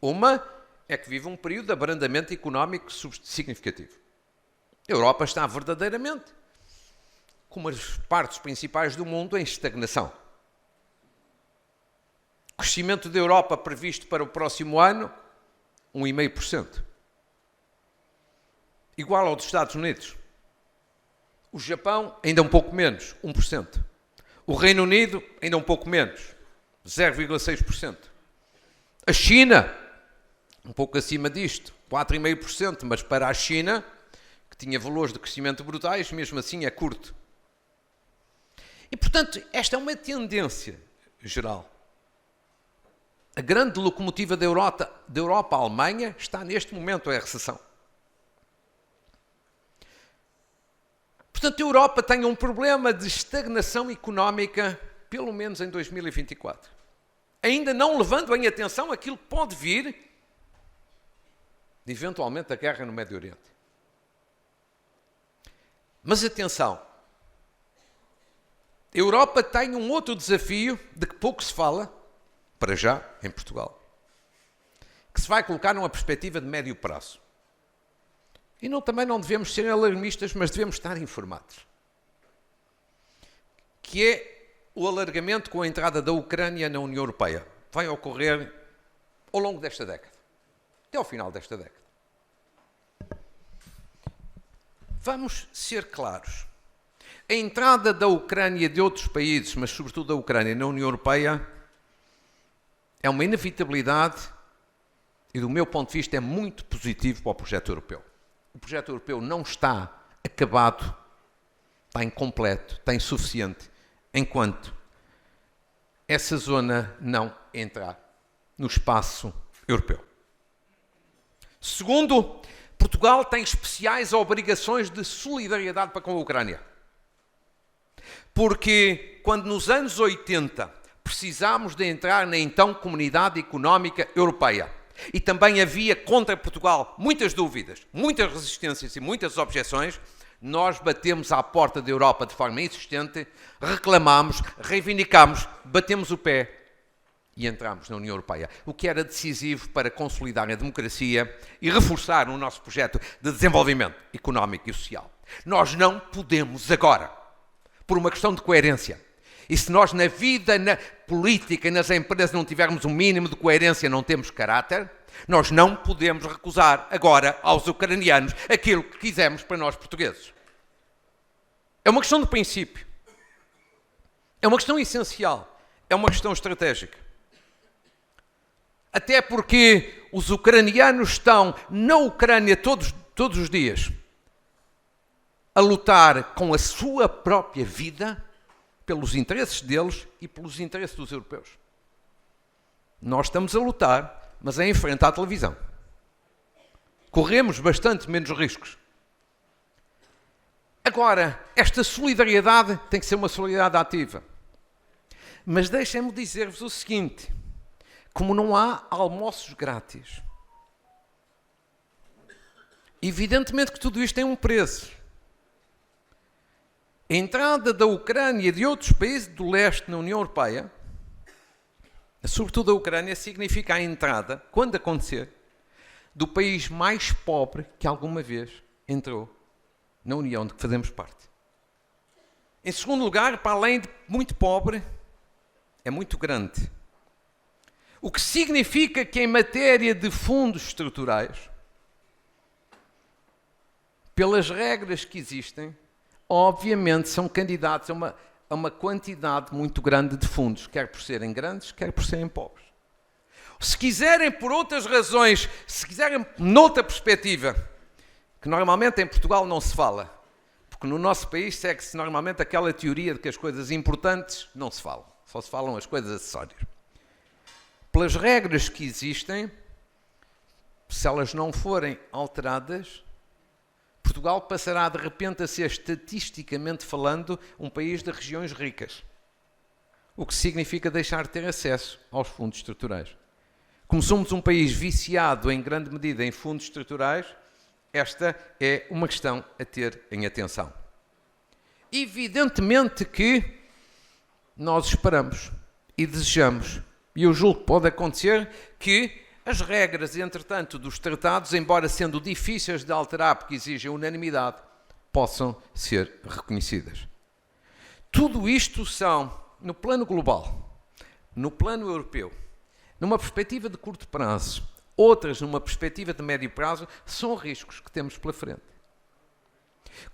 Uma é que vive um período de abrandamento económico significativo. A Europa está verdadeiramente, como as partes principais do mundo, em estagnação. O crescimento da Europa previsto para o próximo ano, 1,5%. Igual ao dos Estados Unidos. O Japão, ainda um pouco menos, 1%. O Reino Unido, ainda um pouco menos, 0,6%. A China, um pouco acima disto, 4,5%, mas para a China, que tinha valores de crescimento brutais, mesmo assim é curto. E, portanto, esta é uma tendência geral. A grande locomotiva da Europa, a Alemanha, está neste momento em recessão. Portanto, a Europa tem um problema de estagnação económica, pelo menos em 2024. Ainda não levando em atenção aquilo que pode vir de, eventualmente, a guerra no Médio Oriente. Mas atenção, a Europa tem um outro desafio de que pouco se fala, para já, em Portugal, que se vai colocar numa perspectiva de médio prazo. E também não devemos ser alarmistas, mas devemos estar informados. Que é o alargamento com a entrada da Ucrânia na União Europeia. Vai ocorrer ao longo desta década. Até ao final desta década. Vamos ser claros. A entrada da Ucrânia e de outros países, mas sobretudo da Ucrânia na União Europeia, é uma inevitabilidade e, do meu ponto de vista, é muito positivo para o projeto europeu. O projeto europeu não está acabado, está incompleto, está insuficiente, enquanto essa zona não entrar no espaço europeu. Segundo, Portugal tem especiais obrigações de solidariedade para com a Ucrânia. Porque quando nos anos 80 precisámos de entrar na então Comunidade Económica Europeia, e também havia contra Portugal muitas dúvidas, muitas resistências e muitas objeções, nós batemos à porta da Europa de forma insistente, reclamámos, reivindicámos, batemos o pé e entramos na União Europeia, o que era decisivo para consolidar a democracia e reforçar o nosso projeto de desenvolvimento económico e social. Nós não podemos agora, por uma questão de coerência, e se nós na vida, na política, nas empresas não tivermos um mínimo de coerência, não temos caráter, nós não podemos recusar agora aos ucranianos aquilo que quisemos para nós portugueses. É uma questão de princípio. É uma questão essencial. É uma questão estratégica. Até porque os ucranianos estão na Ucrânia todos os dias a lutar com a sua própria vida pelos interesses deles e pelos interesses dos europeus. Nós estamos a lutar, mas é em frente à televisão. Corremos bastante menos riscos. Agora, esta solidariedade tem que ser uma solidariedade ativa. Mas deixem-me dizer-vos o seguinte, como não há almoços grátis, Evidentemente que tudo isto tem um preço. A entrada da Ucrânia e de outros países do leste na União Europeia, sobretudo a Ucrânia, significa a entrada, quando acontecer, do país mais pobre que alguma vez entrou na União de que fazemos parte. Em segundo lugar, para além de muito pobre, é muito grande. O que significa que em matéria de fundos estruturais, pelas regras que existem, obviamente são candidatos a uma quantidade muito grande de fundos, quer por serem grandes, quer por serem pobres. Se quiserem por outras razões, se quiserem noutra perspectiva, que normalmente em Portugal não se fala, porque no nosso país segue-se normalmente aquela teoria de que as coisas importantes não se falam, só se falam as coisas acessórias. Pelas regras que existem, se elas não forem alteradas, Portugal passará de repente a ser, estatisticamente falando, um país de regiões ricas. O que significa deixar de ter acesso aos fundos estruturais. Como somos um país viciado em grande medida em fundos estruturais, esta é uma questão a ter em atenção. Evidentemente que nós esperamos e desejamos, e eu julgo que pode acontecer, que as regras, entretanto, dos tratados, embora sendo difíceis de alterar porque exigem unanimidade, possam ser reconhecidas. Tudo isto são, no plano global, no plano europeu, numa perspectiva de curto prazo, outras numa perspectiva de médio prazo, são riscos que temos pela frente.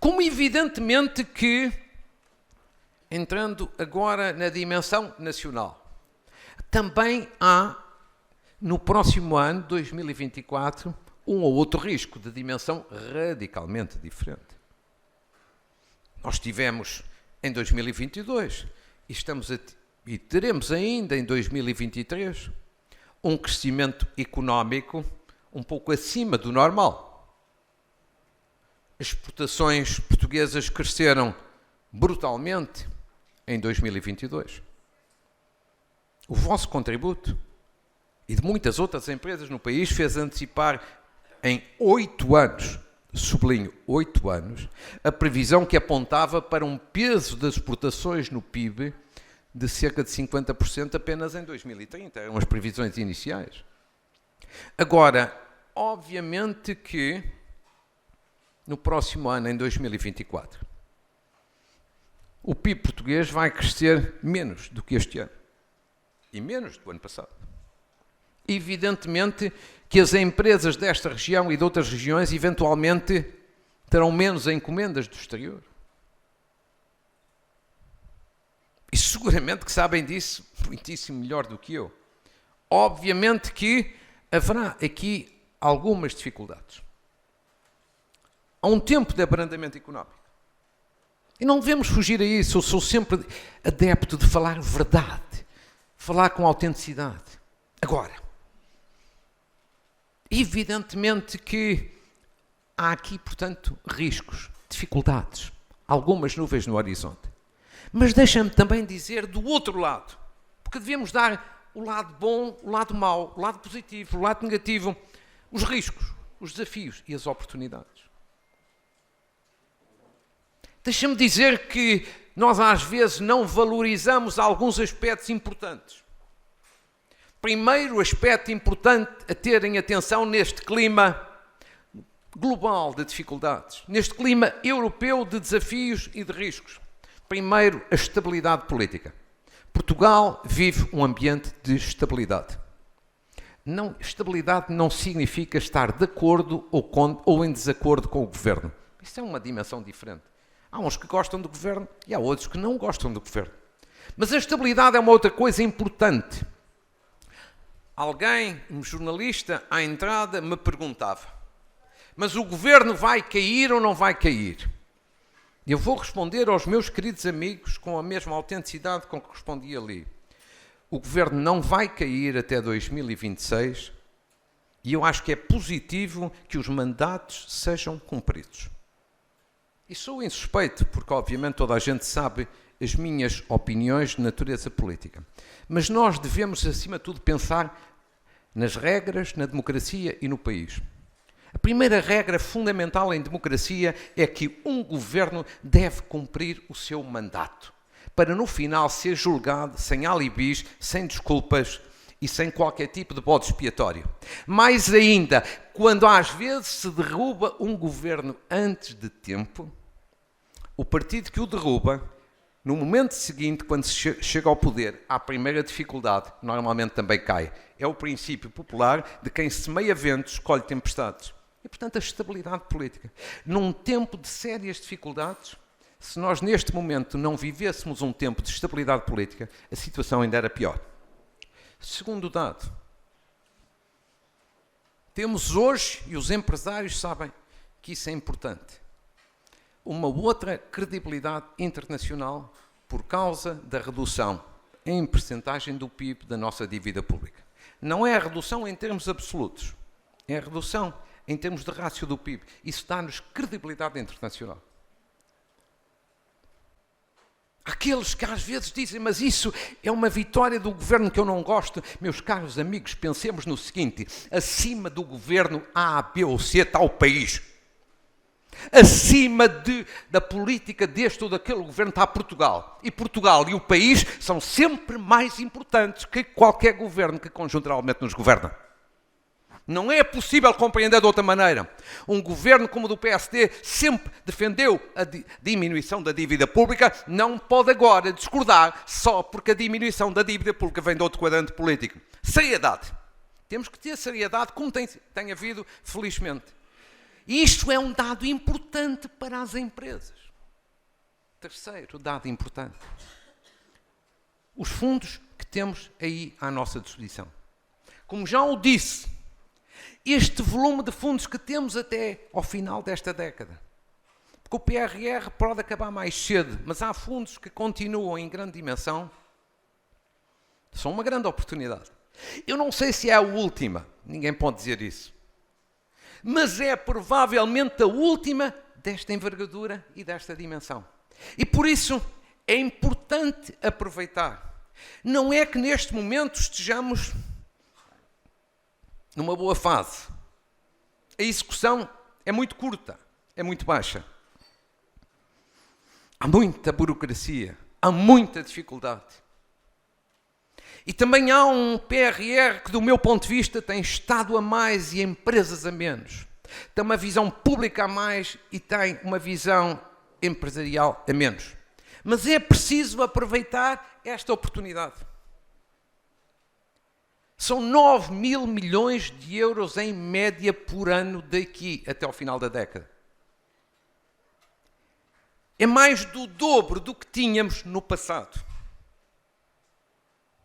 Como evidentemente que, entrando agora na dimensão nacional, também há, no próximo ano, 2024, um ou outro risco de dimensão radicalmente diferente. Nós tivemos em 2022 e teremos ainda em 2023 um crescimento económico um pouco acima do normal. As exportações portuguesas cresceram brutalmente em 2022. O vosso contributo e de muitas outras empresas no país fez antecipar em 8 anos, sublinho, 8 anos, a previsão que apontava para um peso das exportações no PIB de cerca de 50% apenas em 2030. Eram as previsões iniciais. Agora, obviamente que no próximo ano, em 2024, o PIB português vai crescer menos do que este ano e menos do ano passado. Evidentemente que as empresas desta região e de outras regiões eventualmente terão menos encomendas do exterior. E seguramente que sabem disso muitíssimo melhor do que eu. Obviamente que haverá aqui algumas dificuldades. Há um tempo de abrandamento económico. E não devemos fugir a isso. Eu sou sempre adepto de falar verdade, falar com autenticidade. Agora, evidentemente que há aqui, portanto, riscos, dificuldades, algumas nuvens no horizonte. Mas deixa-me também dizer do outro lado, porque devemos dar o lado bom, o lado mau, o lado positivo, o lado negativo, os riscos, os desafios e as oportunidades. Deixa-me dizer que nós às vezes não valorizamos alguns aspectos importantes. Primeiro aspecto importante a ter em atenção neste clima global de dificuldades, neste clima europeu de desafios e de riscos. Primeiro, a estabilidade política. Portugal vive um ambiente de estabilidade. Estabilidade não significa estar de acordo ou em desacordo com o governo. Isso é uma dimensão diferente. Há uns que gostam do governo e há outros que não gostam do governo. Mas a estabilidade é uma outra coisa importante. Alguém, um jornalista, à entrada, me perguntava: mas o governo vai cair ou não vai cair? Eu vou responder aos meus queridos amigos com a mesma autenticidade com que respondi ali. O governo não vai cair até 2026 e eu acho que é positivo que os mandatos sejam cumpridos. E sou insuspeito, porque obviamente toda a gente sabe as minhas opiniões de natureza política. Mas nós devemos, acima de tudo, pensar nas regras, na democracia e no país. A primeira regra fundamental em democracia é que um governo deve cumprir o seu mandato, para no final ser julgado sem alibis, sem desculpas e sem qualquer tipo de bode expiatório. Mais ainda, quando às vezes se derruba um governo antes de tempo, o partido que o derruba, no momento seguinte, quando se chega ao poder, à primeira dificuldade, normalmente também cai. É o princípio popular de quem semeia ventos, escolhe tempestades. E, portanto, a estabilidade política. Num tempo de sérias dificuldades, se nós neste momento não vivêssemos um tempo de estabilidade política, a situação ainda era pior. Segundo dado, temos hoje, e os empresários sabem que isso é importante, uma outra credibilidade internacional por causa da redução em percentagem do PIB da nossa dívida pública. Não é a redução em termos absolutos, é a redução em termos de rácio do PIB. Isso dá-nos credibilidade internacional. Aqueles que às vezes dizem, mas isso é uma vitória do governo que eu não gosto. Meus caros amigos, pensemos no seguinte, acima do governo A, B ou C está o país. Acima da política deste ou daquele governo está Portugal. E Portugal e o país são sempre mais importantes que qualquer governo que conjunturalmente nos governa. Não é possível compreender de outra maneira. Um governo como o do PSD sempre defendeu a diminuição da dívida pública, não pode agora discordar só porque a diminuição da dívida pública vem de outro quadrante político. Seriedade. Temos que ter seriedade, como tem havido, felizmente. E isto é um dado importante para as empresas. Terceiro dado importante. Os fundos que temos aí à nossa disposição. Como já o disse, este volume de fundos que temos até ao final desta década. Porque o PRR pode acabar mais cedo, mas há fundos que continuam em grande dimensão. São uma grande oportunidade. Eu não sei se é a última, ninguém pode dizer isso. Mas é provavelmente a última desta envergadura e desta dimensão. E por isso é importante aproveitar. Não é que neste momento estejamos numa boa fase. A execução é muito curta, é muito baixa. Há muita burocracia, há muita dificuldade. E também há um PRR que, do meu ponto de vista, tem Estado a mais e empresas a menos. Tem uma visão pública a mais e tem uma visão empresarial a menos. Mas é preciso aproveitar esta oportunidade. São 9 mil milhões de euros em média por ano daqui até ao final da década. É mais do dobro do que tínhamos no passado.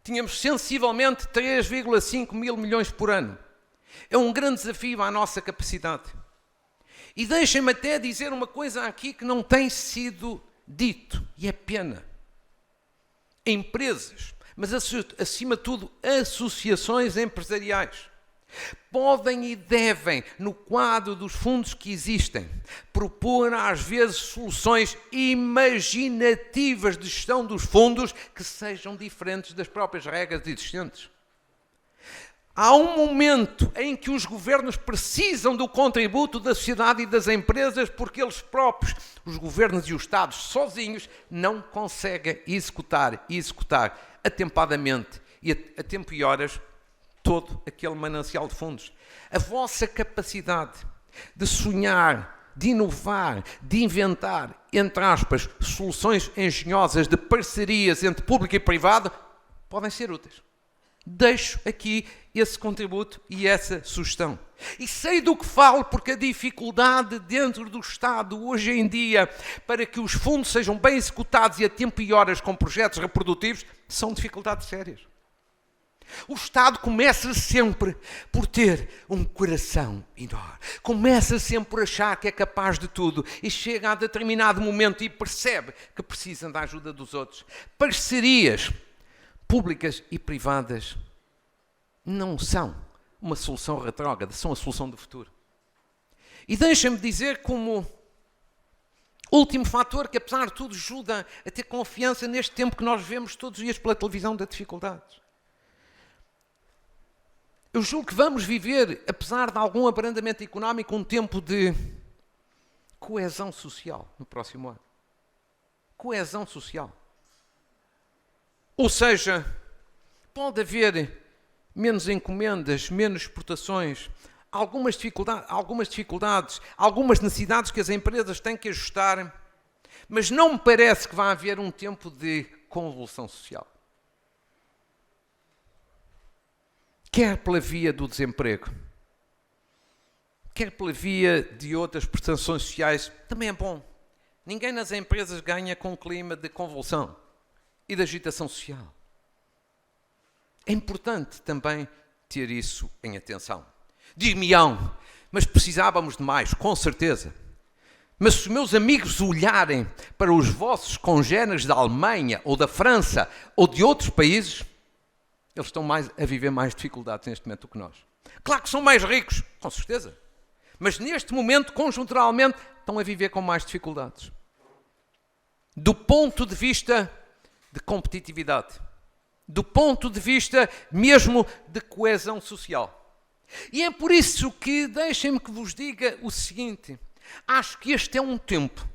Tínhamos sensivelmente 3,5 mil milhões por ano. É um grande desafio à nossa capacidade. E deixem-me até dizer uma coisa aqui que não tem sido dito, e é pena. Empresas, mas acima de tudo associações empresariais, podem e devem, no quadro dos fundos que existem, propor às vezes soluções imaginativas de gestão dos fundos que sejam diferentes das próprias regras existentes. Há um momento em que os governos precisam do contributo da sociedade e das empresas porque eles próprios, os governos e os Estados sozinhos, não conseguem executar atempadamente e a tempo e horas todo aquele manancial de fundos. A vossa capacidade de sonhar, de inovar, de inventar, entre aspas, soluções engenhosas de parcerias entre público e privado, podem ser úteis. Deixo aqui esse contributo e essa sugestão. E sei do que falo porque a dificuldade dentro do Estado hoje em dia para que os fundos sejam bem executados e a tempo e horas com projetos reprodutivos são dificuldades sérias. O Estado começa sempre por ter um coração enorme. Começa sempre por achar que é capaz de tudo e chega a determinado momento e percebe que precisa da ajuda dos outros. Parcerias públicas e privadas não são uma solução retrógrada, são a solução do futuro. E deixem-me dizer como último fator que, apesar de tudo, ajuda a ter confiança neste tempo que nós vemos todos os dias pela televisão da dificuldade. Eu julgo que vamos viver, apesar de algum abrandamento económico, um tempo de coesão social no próximo ano. Coesão social. Ou seja, pode haver menos encomendas, menos exportações, algumas dificuldades, algumas necessidades que as empresas têm que ajustar, mas não me parece que vai haver um tempo de convulsão social. Quer pela via do desemprego, quer pela via de outras prestações sociais, também é bom. Ninguém nas empresas ganha com um clima de convulsão e de agitação social. É importante também ter isso em atenção. Dir-me-ão, mas precisávamos de mais, com certeza. Mas se os meus amigos olharem para os vossos congêneres da Alemanha, ou da França, ou de outros países, eles estão a viver mais dificuldades neste momento do que nós. Claro que são mais ricos, com certeza. Mas neste momento, conjunturalmente, estão a viver com mais dificuldades. Do ponto de vista de competitividade. Do ponto de vista mesmo de coesão social. E é por isso que deixem-me que vos diga o seguinte. Acho que este é um tempo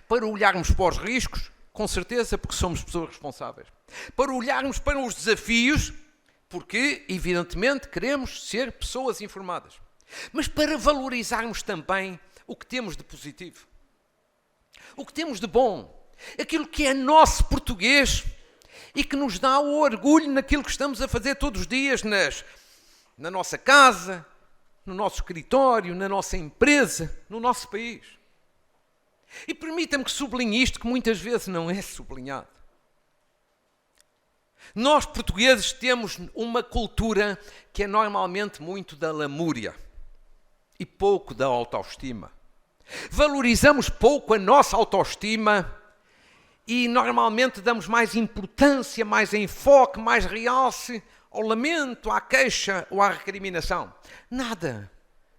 para olharmos para os riscos, com certeza, porque somos pessoas responsáveis. Para olharmos para os desafios, porque, evidentemente, queremos ser pessoas informadas. Mas para valorizarmos também o que temos de positivo. O que temos de bom. Aquilo que é nosso português e que nos dá o orgulho naquilo que estamos a fazer todos os dias na nossa casa, no nosso escritório, na nossa empresa, no nosso país. E permita-me que sublinhe isto que muitas vezes não é sublinhado. Nós, portugueses, temos uma cultura que é normalmente muito da lamúria e pouco da autoestima. Valorizamos pouco a nossa autoestima e normalmente damos mais importância, mais enfoque, mais realce ao lamento, à queixa ou à recriminação. Nada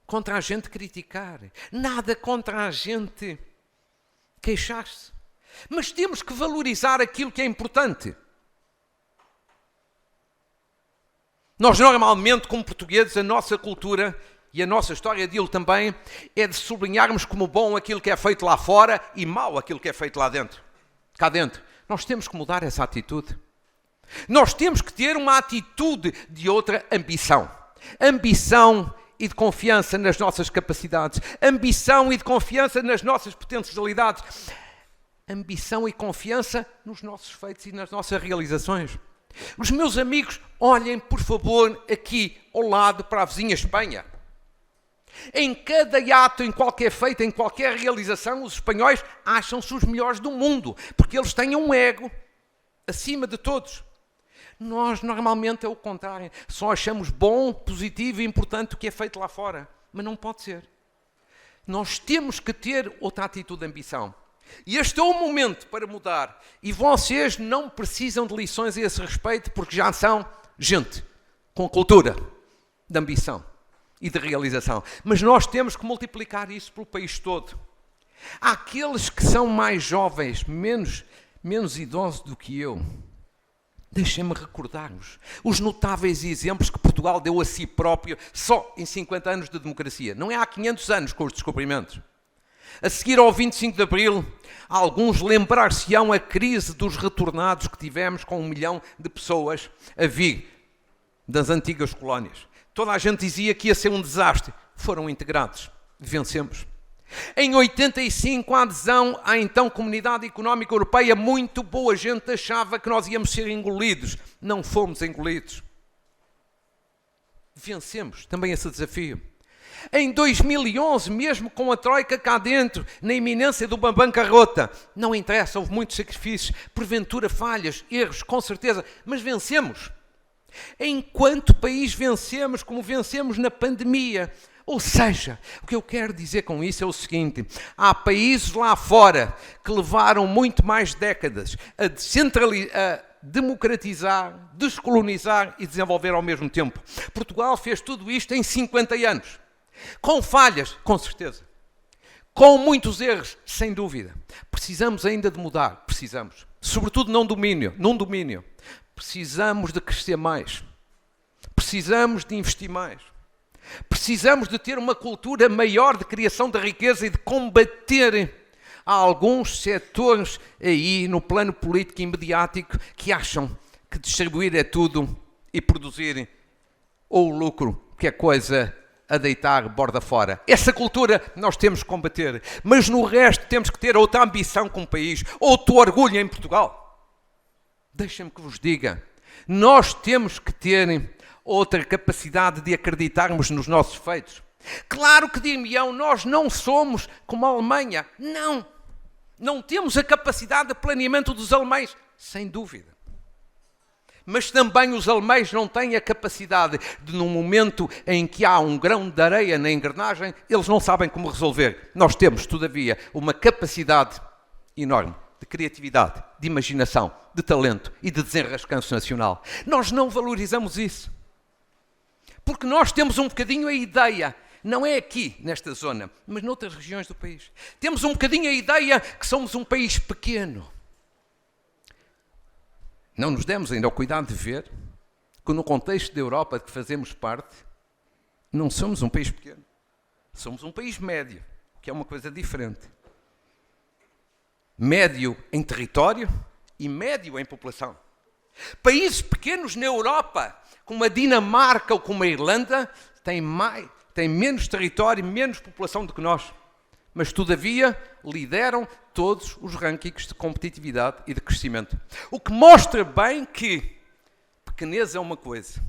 contra a gente criticar, nada contra a gente queixar-se. Mas temos que valorizar aquilo que é importante. Nós normalmente, como portugueses, a nossa cultura e a nossa história dele também é de sublinharmos como bom aquilo que é feito lá fora e mau aquilo que é feito lá dentro. Cá dentro. Nós temos que mudar essa atitude. Nós temos que ter uma atitude de outra ambição. Ambição e de confiança nas nossas capacidades. Ambição e de confiança nas nossas potencialidades. Ambição e confiança nos nossos feitos e nas nossas realizações. Os meus amigos, olhem, por favor, aqui ao lado para a vizinha Espanha. Em cada ato, em qualquer feito, em qualquer realização, os espanhóis acham-se os melhores do mundo, porque eles têm um ego acima de todos. Nós, normalmente, é o contrário. Só achamos bom, positivo e importante o que é feito lá fora. Mas não pode ser. Nós temos que ter outra atitude de ambição. E este é o momento para mudar. E vocês não precisam de lições a esse respeito, porque já são gente com cultura de ambição e de realização. Mas nós temos que multiplicar isso pelo país todo. Há aqueles que são mais jovens, menos idosos do que eu. Deixem-me recordar-nos os notáveis exemplos que Portugal deu a si próprio só em 50 anos de democracia. Não é há 500 anos com os descobrimentos. A seguir ao 25 de Abril, alguns lembrar-se-ão a crise dos retornados que tivemos com 1 milhão de pessoas a vir das antigas colónias. Toda a gente dizia que ia ser um desastre. Foram integrados. Vencemos. Em 85, a adesão à então Comunidade Económica Europeia, muito boa gente achava que nós íamos ser engolidos. Não fomos engolidos. Vencemos também esse desafio. Em 2011, mesmo com a Troika cá dentro, na iminência de uma bancarrota, não interessa, houve muitos sacrifícios, porventura falhas, erros, com certeza, mas vencemos. Enquanto país vencemos, como vencemos na pandemia. Ou seja, o que eu quero dizer com isso é o seguinte: há países lá fora que levaram muito mais décadas a democratizar, descolonizar e desenvolver ao mesmo tempo. Portugal fez tudo isto em 50 anos. Com falhas, com certeza. Com muitos erros, sem dúvida. Precisamos ainda de mudar, precisamos. Sobretudo num domínio. Precisamos de crescer mais. precisamos de investir mais. Precisamos de ter uma cultura maior de criação de riqueza e de combater alguns setores aí no plano político e mediático que acham que distribuir é tudo e produzir ou o lucro, que é coisa a deitar borda fora. Essa cultura nós temos que combater, mas no resto temos que ter outra ambição como país, outro orgulho em Portugal. Deixem-me que vos diga, nós temos que ter outra capacidade de acreditarmos nos nossos feitos. Claro que, dir-me-ão, nós não somos como a Alemanha. Não temos a capacidade de planeamento dos alemães, sem dúvida. Mas também os alemães não têm a capacidade de, num momento em que há um grão de areia na engrenagem, eles não sabem como resolver. Nós temos, todavia, uma capacidade enorme de criatividade, de imaginação, de talento e de desenrascanço nacional. Nós não valorizamos isso. Porque nós temos um bocadinho a ideia, não é aqui, nesta zona, mas noutras regiões do país. Temos um bocadinho a ideia que somos um país pequeno. Não nos demos ainda ao cuidado de ver que no contexto da Europa de que fazemos parte, não somos um país pequeno. Somos um país médio, que é uma coisa diferente. Médio em território e médio em população. Países pequenos na Europa, como a Dinamarca ou como a Irlanda, têm menos território e menos população do que nós. Mas, todavia, lideram todos os rankings de competitividade e de crescimento. O que mostra bem que pequenez é uma coisa,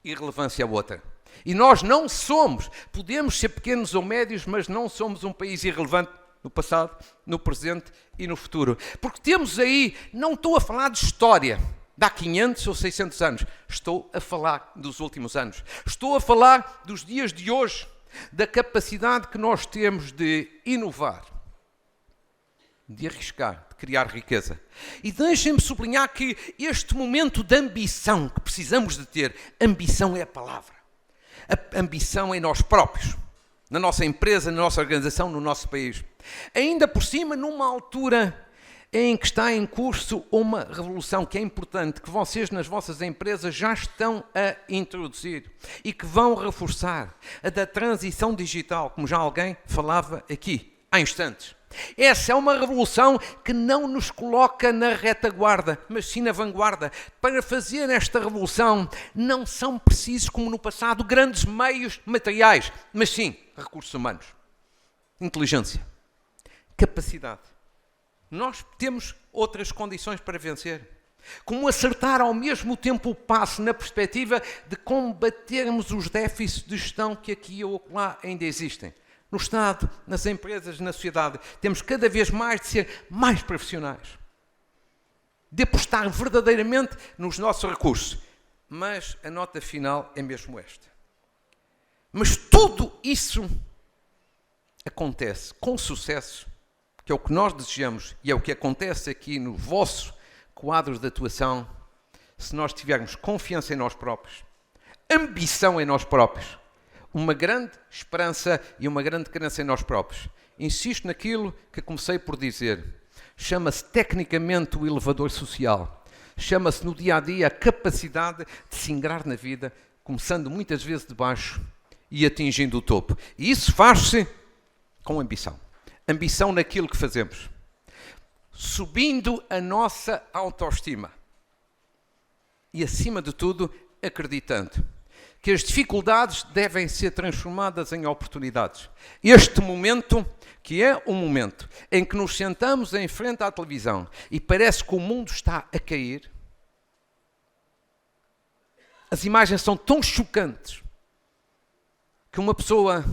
irrelevância é outra. E nós não somos, podemos ser pequenos ou médios, mas não somos um país irrelevante no passado, no presente e no futuro. Porque temos aí, não estou a falar de história de há 500 ou 600 anos, estou a falar dos últimos anos. Estou a falar dos dias de hoje, da capacidade que nós temos de inovar, de arriscar, de criar riqueza. E deixem-me sublinhar que este momento de ambição que precisamos de ter, ambição é a palavra. A ambição em nós próprios, na nossa empresa, na nossa organização, no nosso país. Ainda por cima, numa altura em que está em curso uma revolução que é importante, que vocês nas vossas empresas já estão a introduzir e que vão reforçar, a da transição digital, como já alguém falava aqui há instantes. Essa é uma revolução que não nos coloca na retaguarda, mas sim na vanguarda. Para fazer esta revolução não são precisos, como no passado, grandes meios materiais, mas sim recursos humanos, inteligência, capacidade. Nós temos outras condições para vencer. Como acertar ao mesmo tempo o passo na perspectiva de combatermos os déficits de gestão que aqui ou lá ainda existem. No Estado, nas empresas, na sociedade. Temos cada vez mais de ser mais profissionais. De apostar verdadeiramente nos nossos recursos. Mas a nota final é mesmo esta. Mas tudo isso acontece com sucesso, que é o que nós desejamos e é o que acontece aqui no vosso quadro de atuação, se nós tivermos confiança em nós próprios, ambição em nós próprios, uma grande esperança e uma grande crença em nós próprios. Insisto naquilo que comecei por dizer. Chama-se tecnicamente o elevador social. Chama-se no dia-a-dia a capacidade de se ingrar na vida, começando muitas vezes de baixo e atingindo o topo. E isso faz-se com ambição. Ambição naquilo que fazemos. Subindo a nossa autoestima. E, acima de tudo, acreditando que as dificuldades devem ser transformadas em oportunidades. Este momento, que é um momento em que nos sentamos em frente à televisão e parece que o mundo está a cair, as imagens são tão chocantes que uma pessoa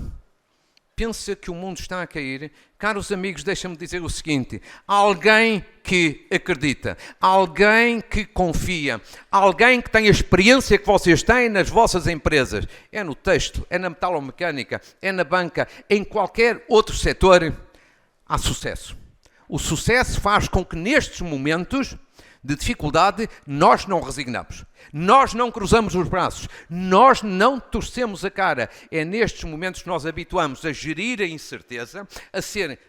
pensa que o mundo está a cair. Caros amigos, deixa-me dizer o seguinte: alguém que acredita, alguém que confia, alguém que tem a experiência que vocês têm nas vossas empresas, é no têxtil, é na metalomecânica, é na banca, em qualquer outro setor, há sucesso. O sucesso faz com que nestes momentos de dificuldade nós não resignamos, nós não cruzamos os braços, nós não torcemos a cara. É nestes momentos que nós habituamos a gerir a incerteza, a ser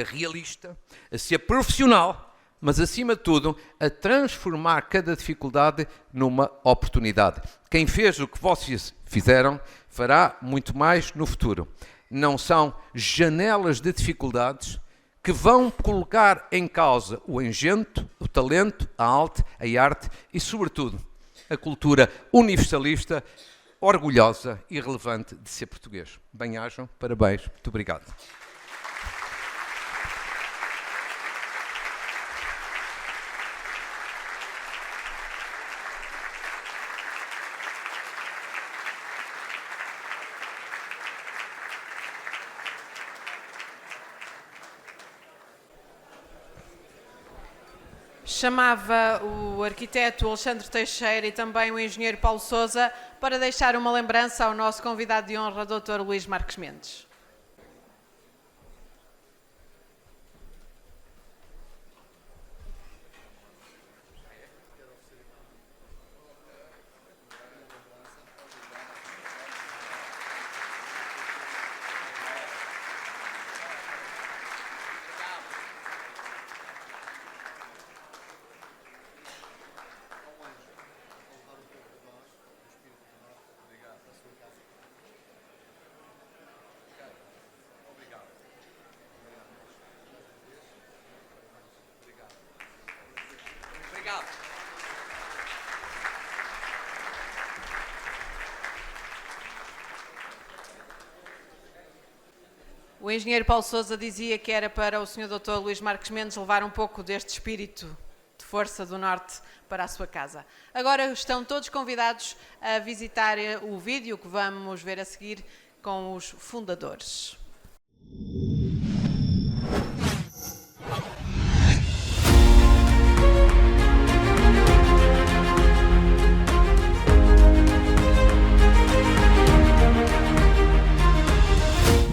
realista, a ser profissional, mas acima de tudo a transformar cada dificuldade numa oportunidade. Quem fez o que vocês fizeram fará muito mais no futuro. Não são janelas de dificuldades que vão colocar em causa o engenho, o talento, a arte e, sobretudo, a cultura universalista, orgulhosa e relevante de ser português. Bem-ajam, parabéns, muito obrigado. Chamava o arquiteto Alexandre Teixeira e também o engenheiro Paulo Sousa para deixar uma lembrança ao nosso convidado de honra, Dr. Luís Marques Mendes. O engenheiro Paulo Sousa dizia que era para o Sr. Dr. Luís Marques Mendes levar um pouco deste espírito de força do Norte para a sua casa. Agora estão todos convidados a visitar o vídeo que vamos ver a seguir com os fundadores.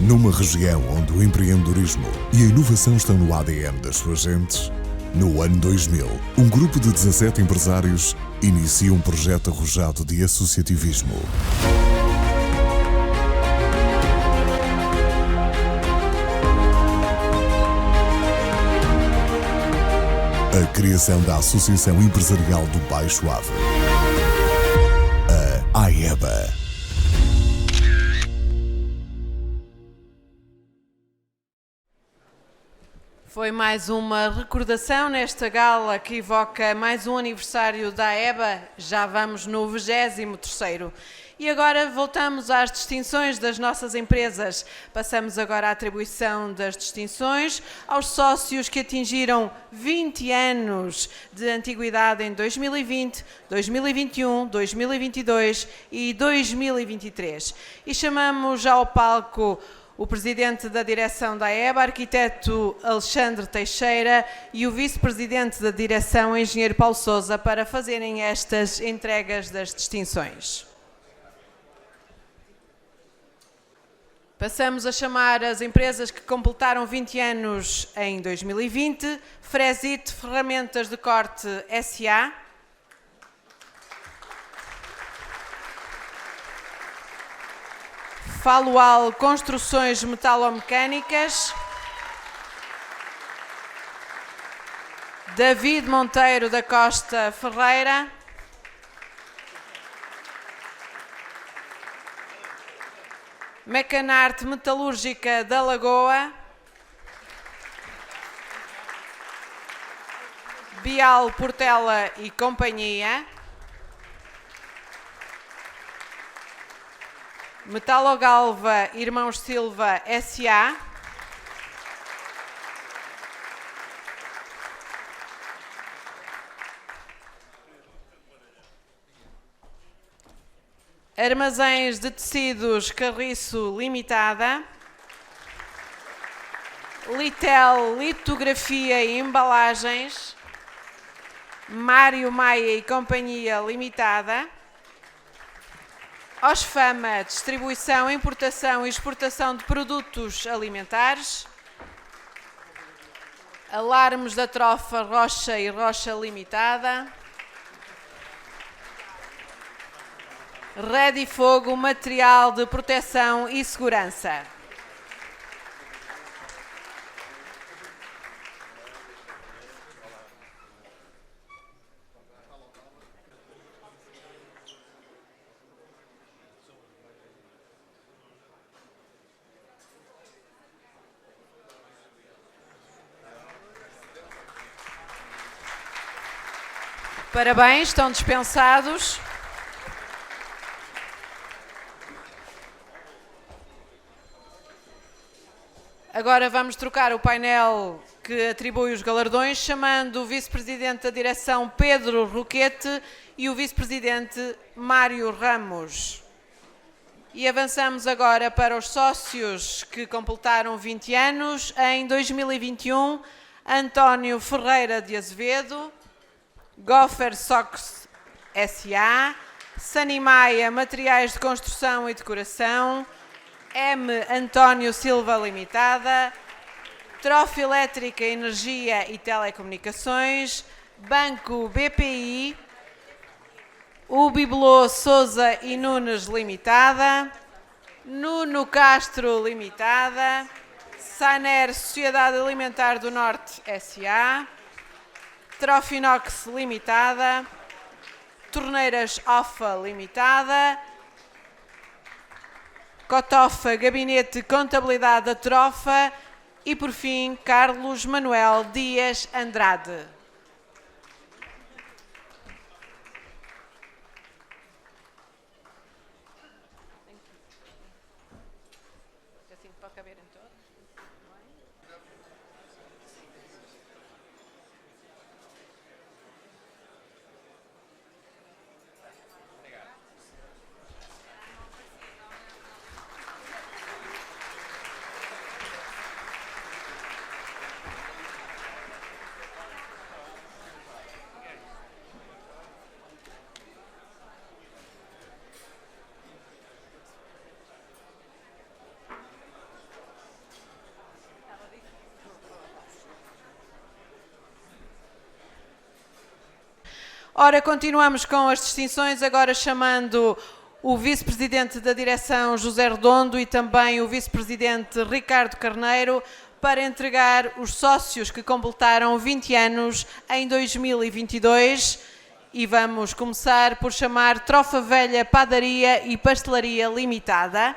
Numa região onde o empreendedorismo e a inovação estão no ADN das suas gentes, no ano 2000, um grupo de 17 empresários inicia um projeto arrojado de associativismo. A criação da Associação Empresarial do Baixo Ave, a AEBA. Foi mais uma recordação nesta gala que evoca mais um aniversário da AEBA, já vamos no 23º. E agora voltamos às distinções das nossas empresas. Passamos agora à atribuição das distinções aos sócios que atingiram 20 anos de antiguidade em 2020, 2021, 2022 e 2023. E chamamos ao palco o presidente da direção da AEBA, arquiteto Alexandre Teixeira, e o vice-presidente da direção, engenheiro Paulo Sousa, para fazerem estas entregas das distinções. Passamos a chamar as empresas que completaram 20 anos em 2020, Fresit Ferramentas de Corte S.A., Falual Construções Metalomecânicas, David Monteiro da Costa Ferreira, Mecanarte Metalúrgica da Lagoa, Bial Portela e Companhia, Metalogalva Irmãos Silva S.A., Armazéns de Tecidos Carriço Limitada, Litel Litografia e Embalagens, Mário Maia e Companhia Limitada, Osfama Distribuição, Importação e Exportação de Produtos Alimentares, Alarmes da Trofa Rocha e Rocha Limitada, Rede e Fogo Material de Proteção e Segurança. Parabéns, estão dispensados. Agora vamos trocar o painel que atribui os galardões, chamando o Vice-Presidente da Direção Pedro Roquete e o Vice-Presidente Mário Ramos. E avançamos agora para os sócios que completaram 20 anos. Em 2021, António Ferreira de Azevedo, Goffer Sox S.A., Sanimaia Materiais de Construção e Decoração, M. António Silva Limitada, Trofa Elétrica, Energia e Telecomunicações, Banco BPI, Bibelô Souza e Nunes Limitada, Nuno Castro Limitada, Saner Sociedade Alimentar do Norte S.A., Trofinox Limitada, Torneiras OFA Limitada, Cotofa Gabinete de Contabilidade da Trofa e, por fim, Carlos Manuel Dias Andrade. Assim pode caber em todos. Ora, continuamos com as distinções, agora chamando o Vice-Presidente da Direção José Redondo e também o Vice-Presidente Ricardo Carneiro para entregar os sócios que completaram 20 anos em 2022 e vamos começar por chamar Trofa Velha Padaria e Pastelaria Limitada.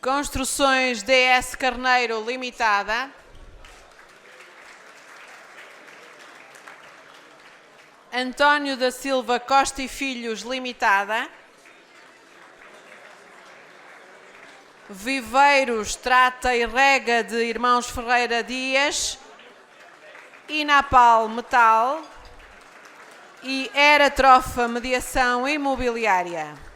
Construções DS Carneiro Limitada, António da Silva Costa e Filhos Limitada, Viveiros Trata e Rega de Irmãos Ferreira Dias, Inapal Metal e Era Trofa Mediação Imobiliária.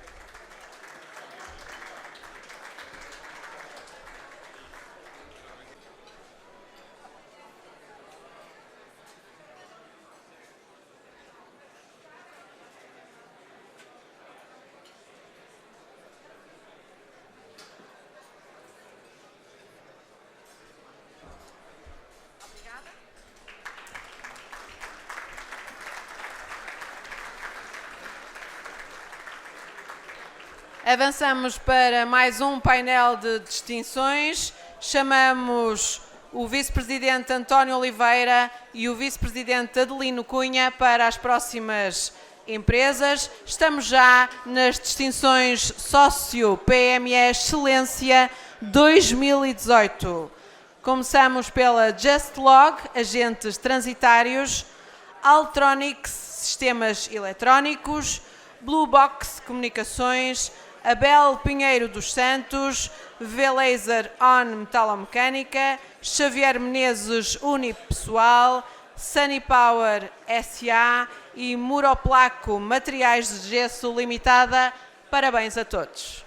Avançamos para mais um painel de distinções. Chamamos o Vice-Presidente António Oliveira e o Vice-Presidente Adelino Cunha para as próximas empresas. Estamos já nas distinções Sócio PME Excelência 2018. Começamos pela JustLog, Agentes Transitários, Altronics, Sistemas Eletrónicos, Blue Box Comunicações, Abel Pinheiro dos Santos, V-Laser On Metalomecânica, Xavier Menezes Unipessoal, Sunny Power S.A. e Muroplaco Materiais de Gesso Limitada. Parabéns a todos.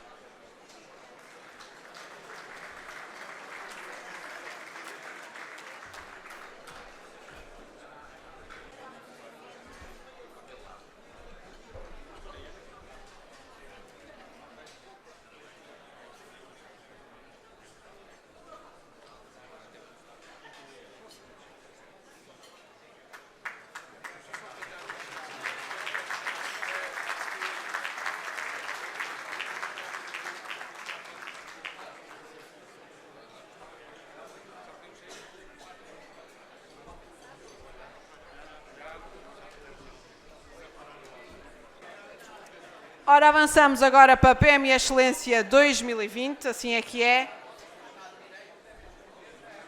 Ora, avançamos agora para a PME Excelência 2020, assim é que é.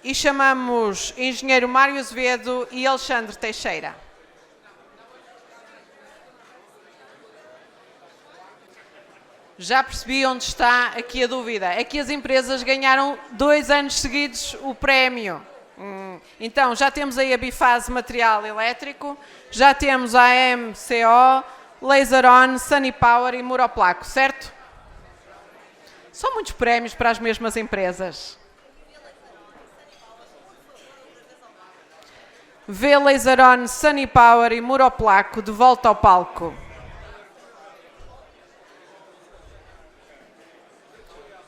E chamamos Engenheiro Mário Azevedo e Alexandre Teixeira. Já percebi onde está aqui a dúvida. É que as empresas ganharam 2 anos seguidos o prémio. Então, já temos aí a Bifase Material Elétrico, já temos a AMCO, Laseron, Sunny Power e Muroplaco, certo? São muitos prémios para as mesmas empresas. V Laseron, Sunny Power e Muroplaco de volta ao palco.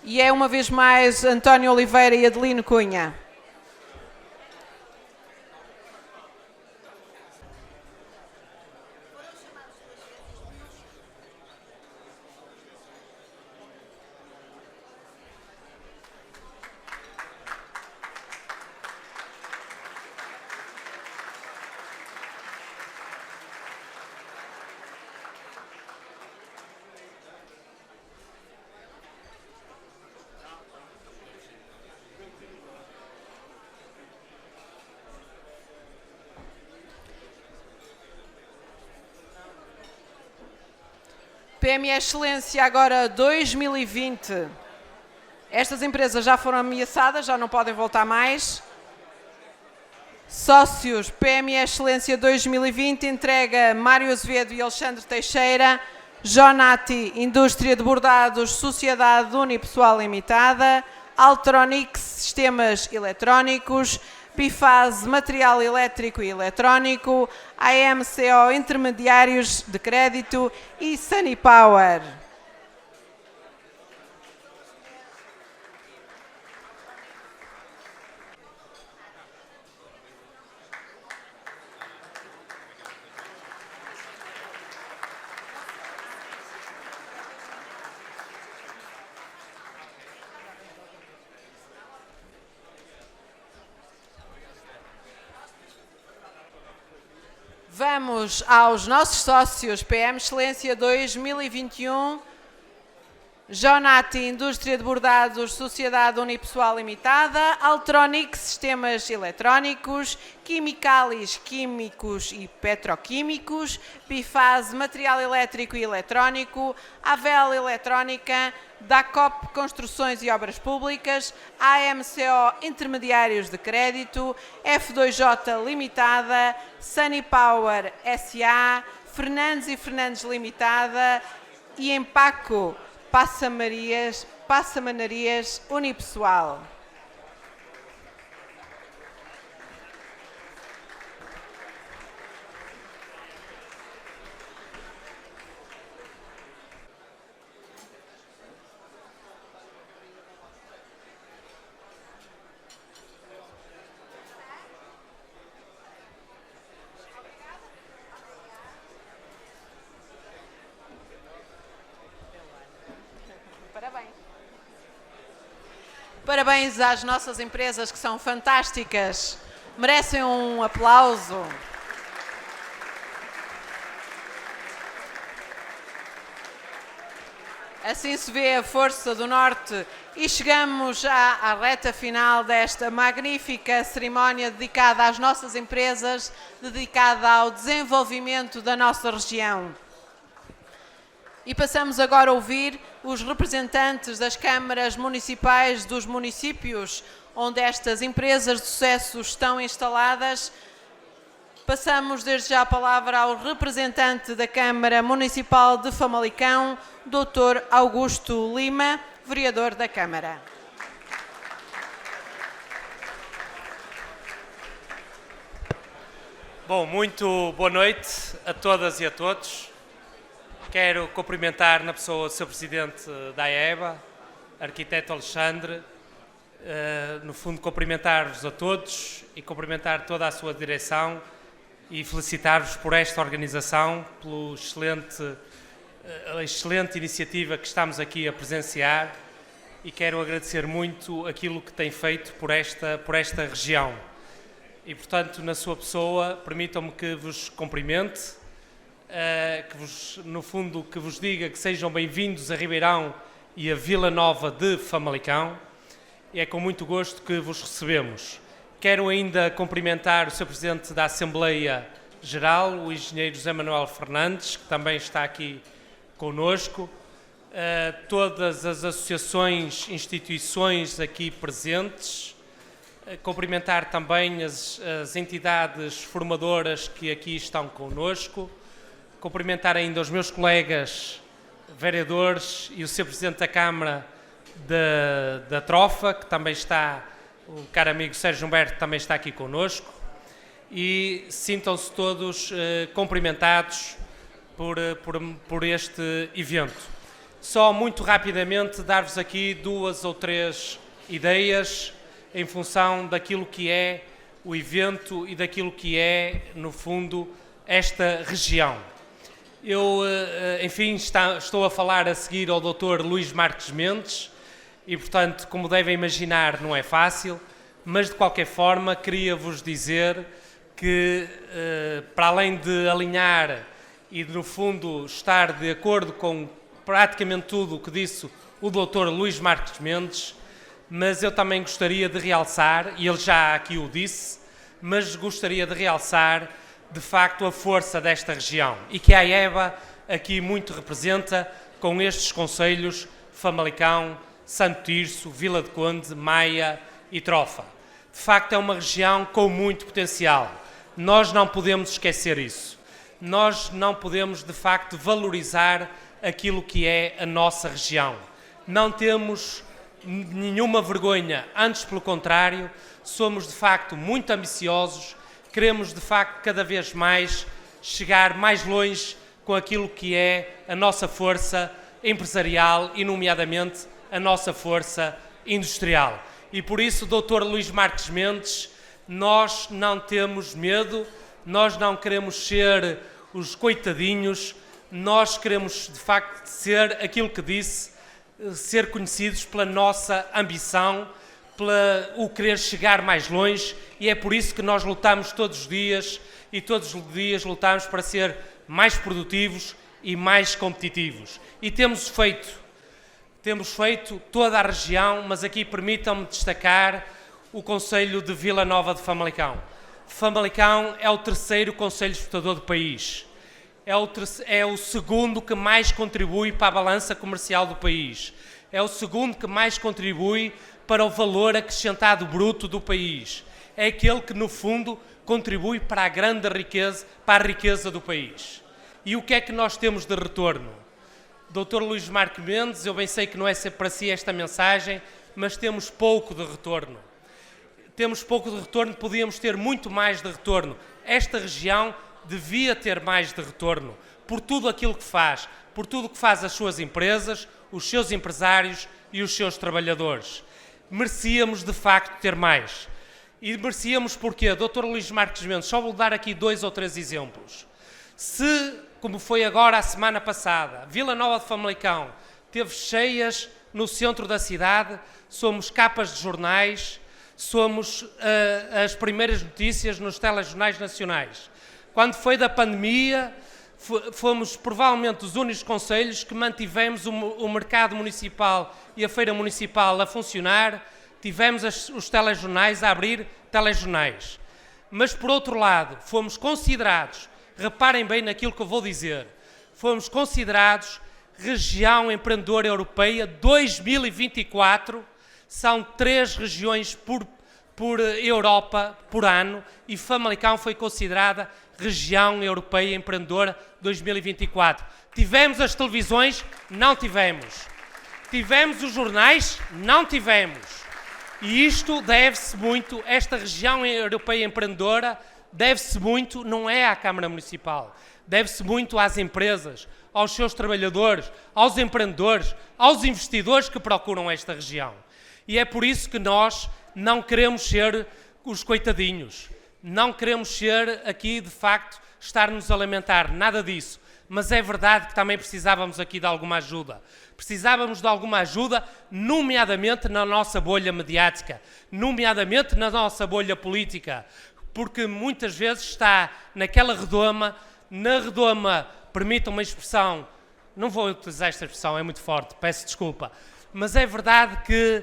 E é uma vez mais António Oliveira e Adelino Cunha. PME Excelência agora 2020. Estas empresas já foram ameaçadas, já não podem voltar mais. Sócios, PME Excelência 2020 entrega Mário Azevedo e Alexandre Teixeira. Jonati, Indústria de Bordados, Sociedade Unipessoal Limitada. Altronix, Sistemas Eletrónicos. Bifase Material Elétrico e Eletrónico, AMCO Intermediários de Crédito e Sunny Power. Vamos aos nossos sócios PM Excelência 2021, Jonati, Indústria de Bordados, Sociedade Unipessoal Limitada, Altronix, Sistemas Eletrónicos, Quimicalis, Químicos e Petroquímicos, Bifase, Material Elétrico e Eletrónico, Avel Eletrónica, DACOP, Construções e Obras Públicas, AMCO, Intermediários de Crédito, F2J Limitada, Sunny Power SA, Fernandes e Fernandes Limitada e Empaco, Passamanarias Unipessoal. Parabéns às nossas empresas que são fantásticas, merecem um aplauso. Assim se vê a força do Norte e chegamos já à reta final desta magnífica cerimónia dedicada às nossas empresas, dedicada ao desenvolvimento da nossa região. E passamos agora a ouvir os representantes das câmaras municipais dos municípios onde estas empresas de sucesso estão instaladas. Passamos desde já a palavra ao representante da Câmara Municipal de Famalicão, Dr. Augusto Lima, vereador da Câmara. Bom, muito boa noite a todas e a todos. Quero cumprimentar na pessoa do Sr. Presidente da AEBA, arquiteto Alexandre, no fundo cumprimentar-vos a todos e cumprimentar toda a sua direção e felicitar-vos por esta organização, pela excelente iniciativa que estamos aqui a presenciar e quero agradecer muito aquilo que tem feito por esta região. E, portanto, na sua pessoa, permitam-me que vos cumprimente no fundo, que vos diga que sejam bem-vindos a Ribeirão e a Vila Nova de Famalicão. É com muito gosto que vos recebemos. Quero ainda cumprimentar o Sr. Presidente da Assembleia Geral, o Engenheiro José Manuel Fernandes, que também está aqui conosco, todas as associações, instituições aqui presentes, cumprimentar também as entidades formadoras que aqui estão conosco, cumprimentar ainda os meus colegas vereadores e o Sr. Presidente da Câmara da Trofa, que também está, o caro amigo Sérgio Humberto também está aqui conosco, e sintam-se todos cumprimentados por este evento. Só muito rapidamente dar-vos aqui 2 ou 3 ideias em função daquilo que é o evento e daquilo que é, no fundo, esta região. Eu, enfim, estou a falar a seguir ao Dr. Luís Marques Mendes e, portanto, como devem imaginar, não é fácil, mas, de qualquer forma, queria-vos dizer que, para além de alinhar e, no fundo, estar de acordo com praticamente tudo o que disse o Dr. Luís Marques Mendes, mas eu também gostaria de realçar, e ele já aqui o disse, mas gostaria de realçar, de facto, a força desta região e que a AEBA aqui muito representa com estes concelhos Famalicão, Santo Tirso, Vila de Conde, Maia e Trofa. De facto, é uma região com muito potencial. Nós não podemos esquecer isso. Nós não podemos, de facto, valorizar aquilo que é a nossa região. Não temos nenhuma vergonha, antes pelo contrário, somos de facto muito ambiciosos, queremos de facto cada vez mais chegar mais longe com aquilo que é a nossa força empresarial e, nomeadamente, a nossa força industrial. E por isso, Dr. Luís Marques Mendes, nós não temos medo, nós não queremos ser os coitadinhos, nós queremos de facto ser aquilo que disse, ser conhecidos pela nossa ambição, o querer chegar mais longe, e é por isso que nós lutamos todos os dias e todos os dias lutamos para ser mais produtivos e mais competitivos. E temos feito toda a região, mas aqui permitam-me destacar o concelho de Vila Nova de Famalicão. Famalicão é o 3º concelho exportador do país. É o 2º que mais contribui para a balança comercial do país. É o 2º que mais contribui para o valor acrescentado bruto do país. É aquele que, no fundo, contribui para a grande riqueza, para a riqueza do país. E o que é que nós temos de retorno? Dr. Luís Marques Mendes, eu bem sei que não é para si esta mensagem, mas temos pouco de retorno. Temos pouco de retorno, podíamos ter muito mais de retorno. Esta região devia ter mais de retorno por tudo aquilo que faz, por tudo o que faz as suas empresas, os seus empresários e os seus trabalhadores. Merecíamos, de facto, ter mais. E merecíamos porquê? Dr. Luís Marques Mendes, só vou dar aqui 2 ou 3 exemplos. Se, como foi agora a semana passada, Vila Nova de Famalicão teve cheias no centro da cidade, somos capas de jornais, somos as primeiras notícias nos telejornais nacionais. Quando foi da pandemia, fomos provavelmente os únicos concelhos que mantivemos o mercado municipal e a feira municipal a funcionar, tivemos os telejornais a abrir telejornais. Mas, por outro lado, fomos considerados, reparem bem naquilo que eu vou dizer, fomos considerados região empreendedora europeia 2024, são 3 regiões por Europa por ano, e Famalicão foi considerada região europeia empreendedora 2024. Tivemos as televisões? Não tivemos. Tivemos os jornais? Não tivemos. E isto deve-se muito, esta região europeia empreendedora, deve-se muito, não é à Câmara Municipal, deve-se muito às empresas, aos seus trabalhadores, aos empreendedores, aos investidores que procuram esta região. E é por isso que nós não queremos ser os coitadinhos, não queremos ser aqui, de facto, estar-nos a lamentar, nada disso. Mas é verdade que também precisávamos aqui de alguma ajuda. Precisávamos de alguma ajuda, nomeadamente na nossa bolha mediática, nomeadamente na nossa bolha política, porque muitas vezes está naquela redoma na redoma, permitam uma expressão, não vou utilizar esta expressão, é muito forte, peço desculpa, mas é verdade que,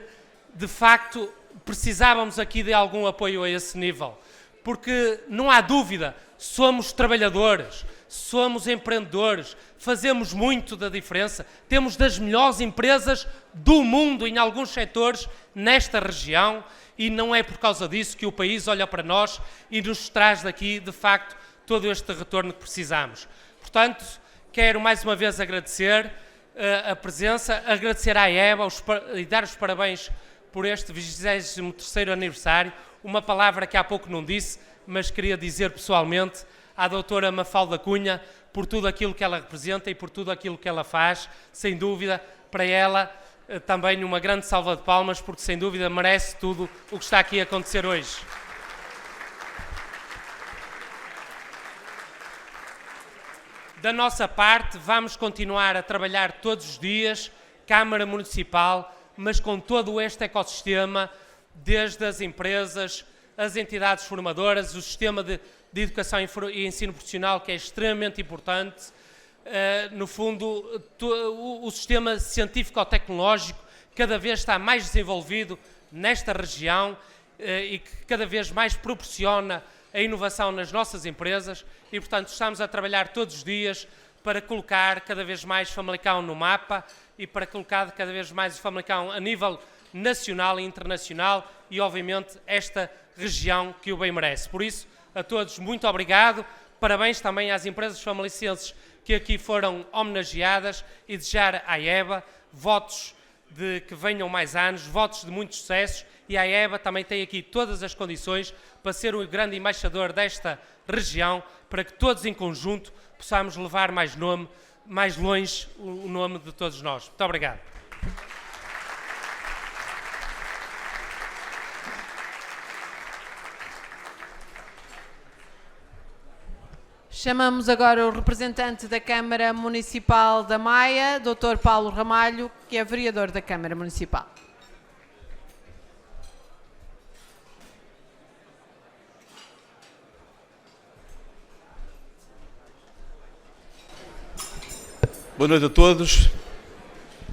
de facto, precisávamos aqui de algum apoio a esse nível, porque não há dúvida, somos trabalhadores, somos empreendedores, fazemos muito da diferença, temos das melhores empresas do mundo em alguns setores nesta região e não é por causa disso que o país olha para nós e nos traz daqui, de facto, todo este retorno que precisamos. Portanto, quero mais uma vez agradecer a presença, agradecer à AEBA e dar os parabéns por este 23º aniversário, uma palavra que há pouco não disse, mas queria dizer pessoalmente à doutora Mafalda Cunha por tudo aquilo que ela representa e por tudo aquilo que ela faz, sem dúvida, para ela também uma grande salva de palmas, porque sem dúvida merece tudo o que está aqui a acontecer hoje. Da nossa parte, vamos continuar a trabalhar todos os dias, Câmara Municipal, mas com todo este ecossistema, desde as empresas, as entidades formadoras, o sistema de educação e ensino profissional, que é extremamente importante, no fundo, o sistema científico-tecnológico cada vez está mais desenvolvido nesta região e que cada vez mais proporciona a inovação nas nossas empresas e, portanto, estamos a trabalhar todos os dias para colocar cada vez mais Famalicão no mapa e para colocar cada vez mais o Famalicão a nível nacional e internacional e, obviamente, esta região que o bem merece. Por isso, a todos, muito obrigado. Parabéns também às empresas famalicenses que aqui foram homenageadas e desejar à AEBA votos de que venham mais anos, votos de muitos sucessos e a AEBA também tem aqui todas as condições para ser o grande embaixador desta região para que todos em conjunto possamos levar mais longe o nome de todos nós. Muito obrigado. Chamamos agora o representante da Câmara Municipal da Maia, Dr. Paulo Ramalho, que é vereador da Câmara Municipal. Boa noite a todos.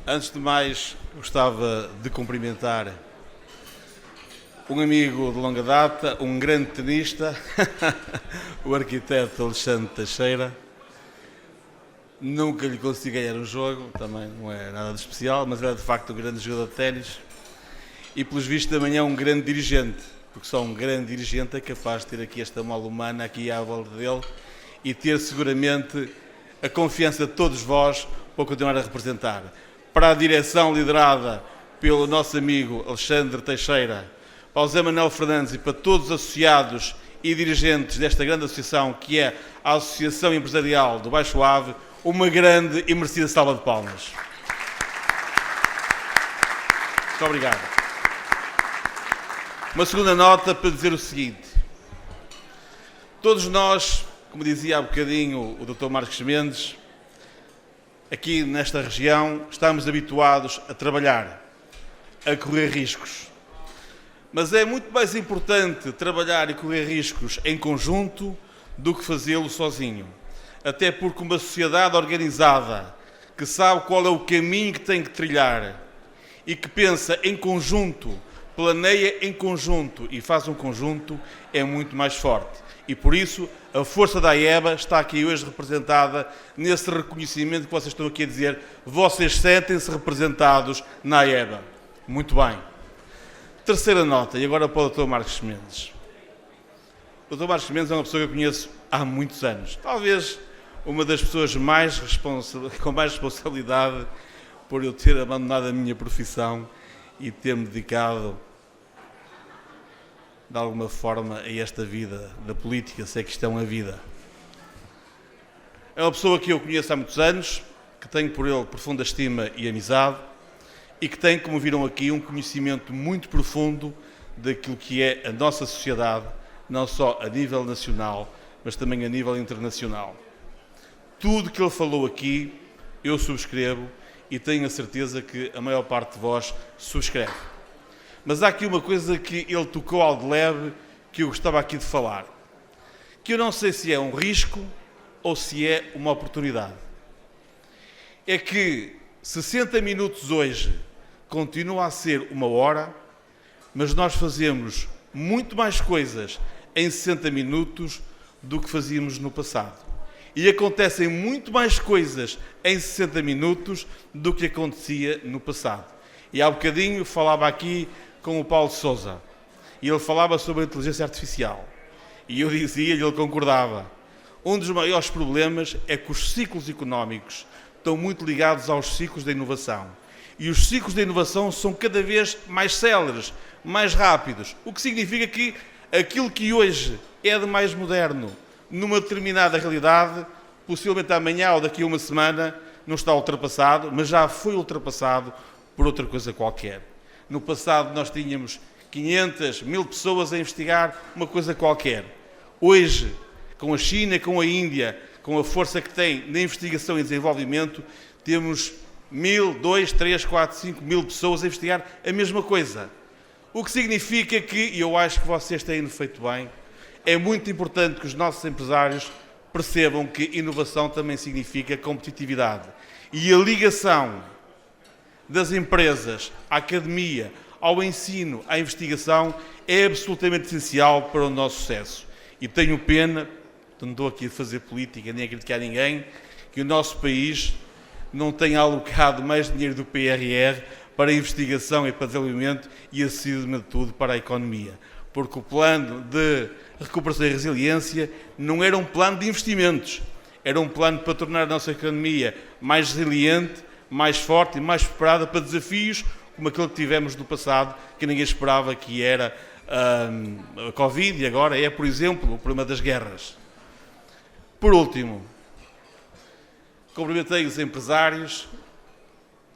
Antes de mais, gostava de cumprimentar um amigo de longa data, um grande tenista, o arquiteto Alexandre Teixeira. Nunca lhe consegui ganhar um jogo, também não é nada de especial, mas era de facto um grande jogador de ténis e, pelos vistos, também é um grande dirigente, porque só um grande dirigente é capaz de ter aqui esta mola humana aqui à volta dele e ter seguramente a confiança de todos vós para continuar a representar. Para a direção liderada pelo nosso amigo Alexandre Teixeira, para o José Manuel Fernandes e para todos os associados e dirigentes desta grande associação, que é a Associação Empresarial do Baixo Ave, uma grande e merecida salva de palmas. Muito obrigado. Uma segunda nota para dizer o seguinte. Todos nós, como dizia há bocadinho o Dr. Marcos Mendes, aqui nesta região estamos habituados a trabalhar, a correr riscos. Mas é muito mais importante trabalhar e correr riscos em conjunto do que fazê-lo sozinho. Até porque uma sociedade organizada, que sabe qual é o caminho que tem que trilhar e que pensa em conjunto, planeia em conjunto e faz um conjunto, é muito mais forte. E por isso a força da AEBA está aqui hoje representada nesse reconhecimento que vocês estão aqui a dizer. Vocês sentem-se representados na AEBA. Muito bem. Terceira nota, e agora para o Dr. Marcos Mendes. O Dr. Marcos Mendes é uma pessoa que eu conheço há muitos anos. Talvez uma das pessoas com mais responsabilidade por eu ter abandonado a minha profissão e ter-me dedicado, de alguma forma, a esta vida da política, se é que isto é uma vida. É uma pessoa que eu conheço há muitos anos, que tenho por ele profunda estima e amizade, e que tem, como viram aqui, um conhecimento muito profundo daquilo que é a nossa sociedade, não só a nível nacional, mas também a nível internacional. Tudo que ele falou aqui, eu subscrevo e tenho a certeza que a maior parte de vós subscreve. Mas há aqui uma coisa que ele tocou ao de leve, que eu gostava aqui de falar, que eu não sei se é um risco ou se é uma oportunidade. É que 60 minutos hoje continua a ser uma hora, mas nós fazemos muito mais coisas em 60 minutos do que fazíamos no passado. E acontecem muito mais coisas em 60 minutos do que acontecia no passado. E há bocadinho falava aqui com o Paulo Sousa, e ele falava sobre a inteligência artificial. E eu dizia, e ele concordava, um dos maiores problemas é que os ciclos económicos estão muito ligados aos ciclos da inovação. E os ciclos da inovação são cada vez mais céleres, mais rápidos, o que significa que aquilo que hoje é de mais moderno numa determinada realidade, possivelmente amanhã ou daqui a uma semana, não está ultrapassado, mas já foi ultrapassado por outra coisa qualquer. No passado nós tínhamos 500, 1000 pessoas a investigar uma coisa qualquer. Hoje, com a China, com a Índia, com a força que tem na investigação e desenvolvimento, temos 1000, 2, 3, 4, 5 mil pessoas a investigar a mesma coisa. O que significa que, e eu acho que vocês têm feito bem, é muito importante que os nossos empresários percebam que inovação também significa competitividade. E a ligação das empresas à academia, ao ensino, à investigação, é absolutamente essencial para o nosso sucesso. E tenho pena, não estou aqui a fazer política nem a criticar ninguém, que o nosso país não tenha alocado mais dinheiro do PRR para a investigação e para o desenvolvimento e, acima de tudo, para a economia. Porque o plano de recuperação e resiliência não era um plano de investimentos, era um plano para tornar a nossa economia mais resiliente, mais forte e mais preparada para desafios como aquele que tivemos no passado, que ninguém esperava, que era a Covid, e agora é, por exemplo, o problema das guerras. Por último, cumprimentei os empresários,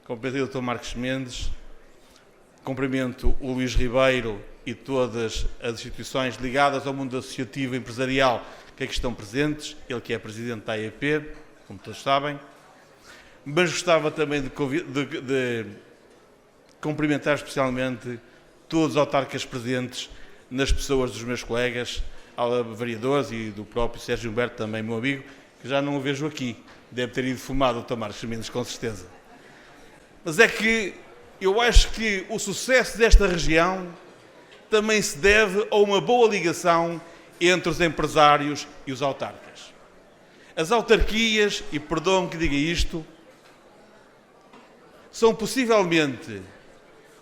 cumprimentei o Dr. Marcos Mendes, cumprimento o Luís Ribeiro e todas as instituições ligadas ao mundo associativo e empresarial que aqui estão presentes, ele que é presidente da AEP, como todos sabem, mas gostava também de cumprimentar especialmente todos os autarcas presentes, nas pessoas dos meus colegas, vereadores e do próprio Sérgio Humberto, também meu amigo, que já não o vejo aqui. Deve ter ido fumado o Dr. Marcos Mendes, com certeza. Mas é que eu acho que o sucesso desta região também se deve a uma boa ligação entre os empresários e os autarcas. As autarquias, e perdoam que diga isto, são possivelmente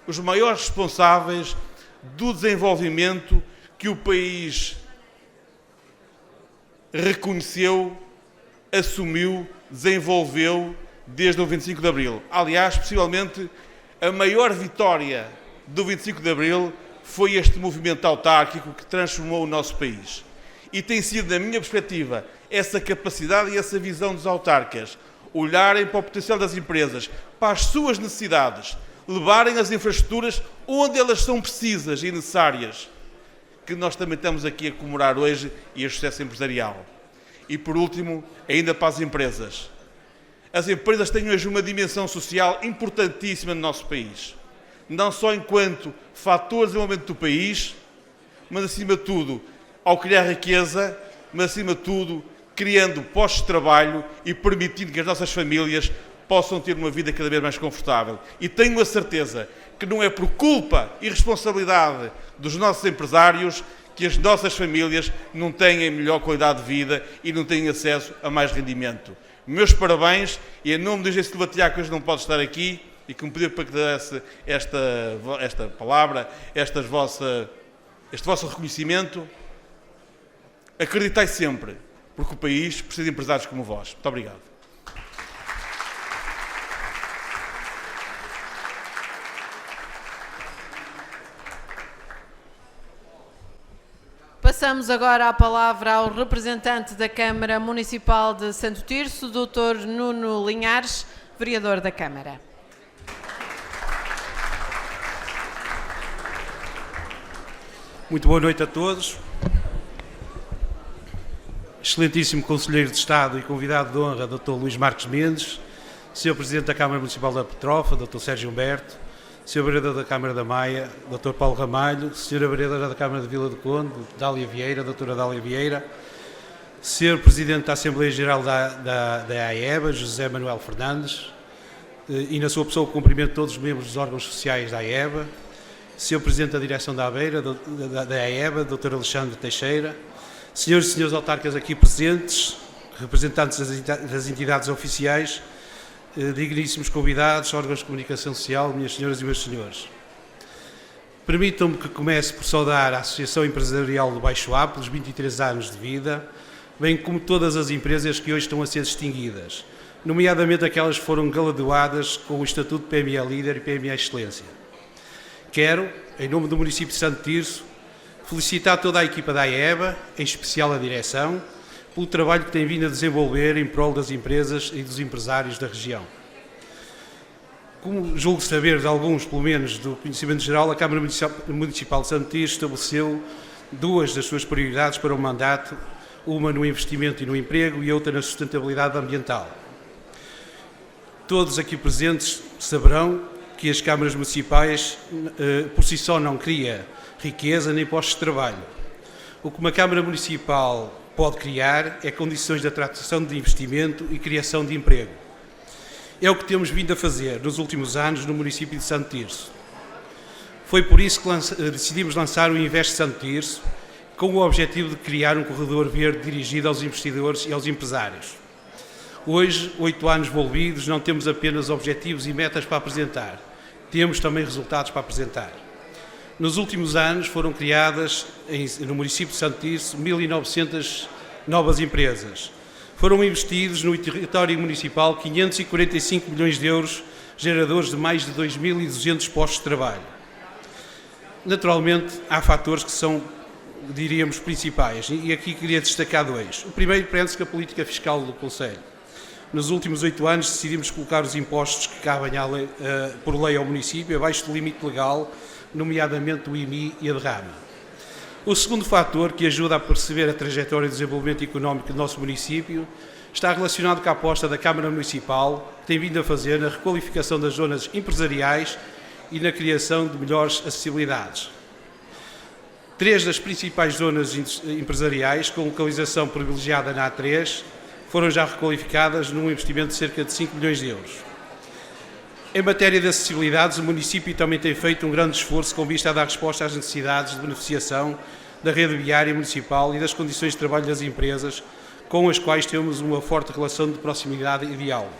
os maiores responsáveis do desenvolvimento que o país reconheceu, assumiu, desenvolveu desde o 25 de Abril. Aliás, possivelmente, a maior vitória do 25 de Abril foi este movimento autárquico que transformou o nosso país. E tem sido, na minha perspectiva, essa capacidade e essa visão dos autarcas, olharem para o potencial das empresas, para as suas necessidades, levarem as infraestruturas onde elas são precisas e necessárias, que nós também estamos aqui a comemorar hoje, e este sucesso empresarial. E, por último, ainda para as empresas. As empresas têm hoje uma dimensão social importantíssima no nosso país. Não só enquanto fator de desenvolvimento do país, mas, acima de tudo, ao criar riqueza, mas, acima de tudo, criando postos de trabalho e permitindo que as nossas famílias possam ter uma vida cada vez mais confortável. E tenho a certeza que não é por culpa e responsabilidade dos nossos empresários que as nossas famílias não têm melhor qualidade de vida e não têm acesso a mais rendimento. Meus parabéns, e em nome do Engenheiro Silva Tiago, que hoje não pode estar aqui, e que me pediu para que desse esta palavra, este vosso reconhecimento, acreditai sempre, porque o país precisa de empresários como vós. Muito obrigado. Passamos agora a palavra ao representante da Câmara Municipal de Santo Tirso, Dr. Nuno Linhares, vereador da Câmara. Muito boa noite a todos. Excelentíssimo Conselheiro de Estado e convidado de honra, Dr. Luís Marcos Mendes, Sr. Presidente da Câmara Municipal da Petrofa, Dr. Sérgio Humberto, Sr. Vereador da Câmara da Maia, Dr. Paulo Ramalho, Sra. Vereadora da Câmara de Vila do Conde, Dália Vieira, Dra. Dália Vieira, Sr. Presidente da Assembleia Geral da AEBA, José Manuel Fernandes, e na sua pessoa cumprimento todos os membros dos órgãos sociais da AEBA, Sr. Presidente da Direção da AEBA, Dr. Alexandre Teixeira, Senhoras e Senhores autarcas aqui presentes, representantes das entidades oficiais, digníssimos convidados, órgãos de comunicação social, minhas senhoras e meus senhores. Permitam-me que comece por saudar a Associação Empresarial do Baixo Ave pelos 23 anos de vida, bem como todas as empresas que hoje estão a ser distinguidas, nomeadamente aquelas que foram galardoadas com o Estatuto PME Líder e PME Excelência. Quero, em nome do município de Santo Tirso, felicitar toda a equipa da AEBA, em especial a direção, pelo trabalho que tem vindo a desenvolver em prol das empresas e dos empresários da região. Como julgo saber de alguns, pelo menos do conhecimento geral, a Câmara Municipal de Santo Tirso estabeleceu duas das suas prioridades para o mandato, uma no investimento e no emprego e outra na sustentabilidade ambiental. Todos aqui presentes saberão que as câmaras municipais por si só não criam riqueza nem postos de trabalho. O que uma Câmara Municipal pode criar é condições de atração de investimento e criação de emprego. É o que temos vindo a fazer nos últimos anos no município de Santo Tirso. Foi por isso que decidimos lançar o Investe Santo Tirso, com o objetivo de criar um corredor verde dirigido aos investidores e aos empresários. Hoje, 8 anos envolvidos, não temos apenas objetivos e metas para apresentar, temos também resultados para apresentar. Nos últimos anos foram criadas no município de Santo Tirso 1.900 novas empresas. Foram investidos no território municipal 545 milhões de euros, geradores de mais de 2.200 postos de trabalho. Naturalmente, há fatores que são, diríamos, principais, e aqui queria destacar dois. O primeiro prende-se com a política fiscal do Conselho. Nos últimos 8 anos decidimos colocar os impostos que cabem por lei ao município abaixo do limite legal, nomeadamente o IMI e a derrama. O segundo fator que ajuda a perceber a trajetória de desenvolvimento económico do nosso município está relacionado com a aposta da Câmara Municipal que tem vindo a fazer na requalificação das zonas empresariais e na criação de melhores acessibilidades. 3 das principais zonas empresariais, com localização privilegiada na A3, foram já requalificadas num investimento de cerca de 5 milhões de euros. Em matéria de acessibilidades, o município também tem feito um grande esforço com vista a dar resposta às necessidades de beneficiação da rede viária municipal e das condições de trabalho das empresas, com as quais temos uma forte relação de proximidade e diálogo.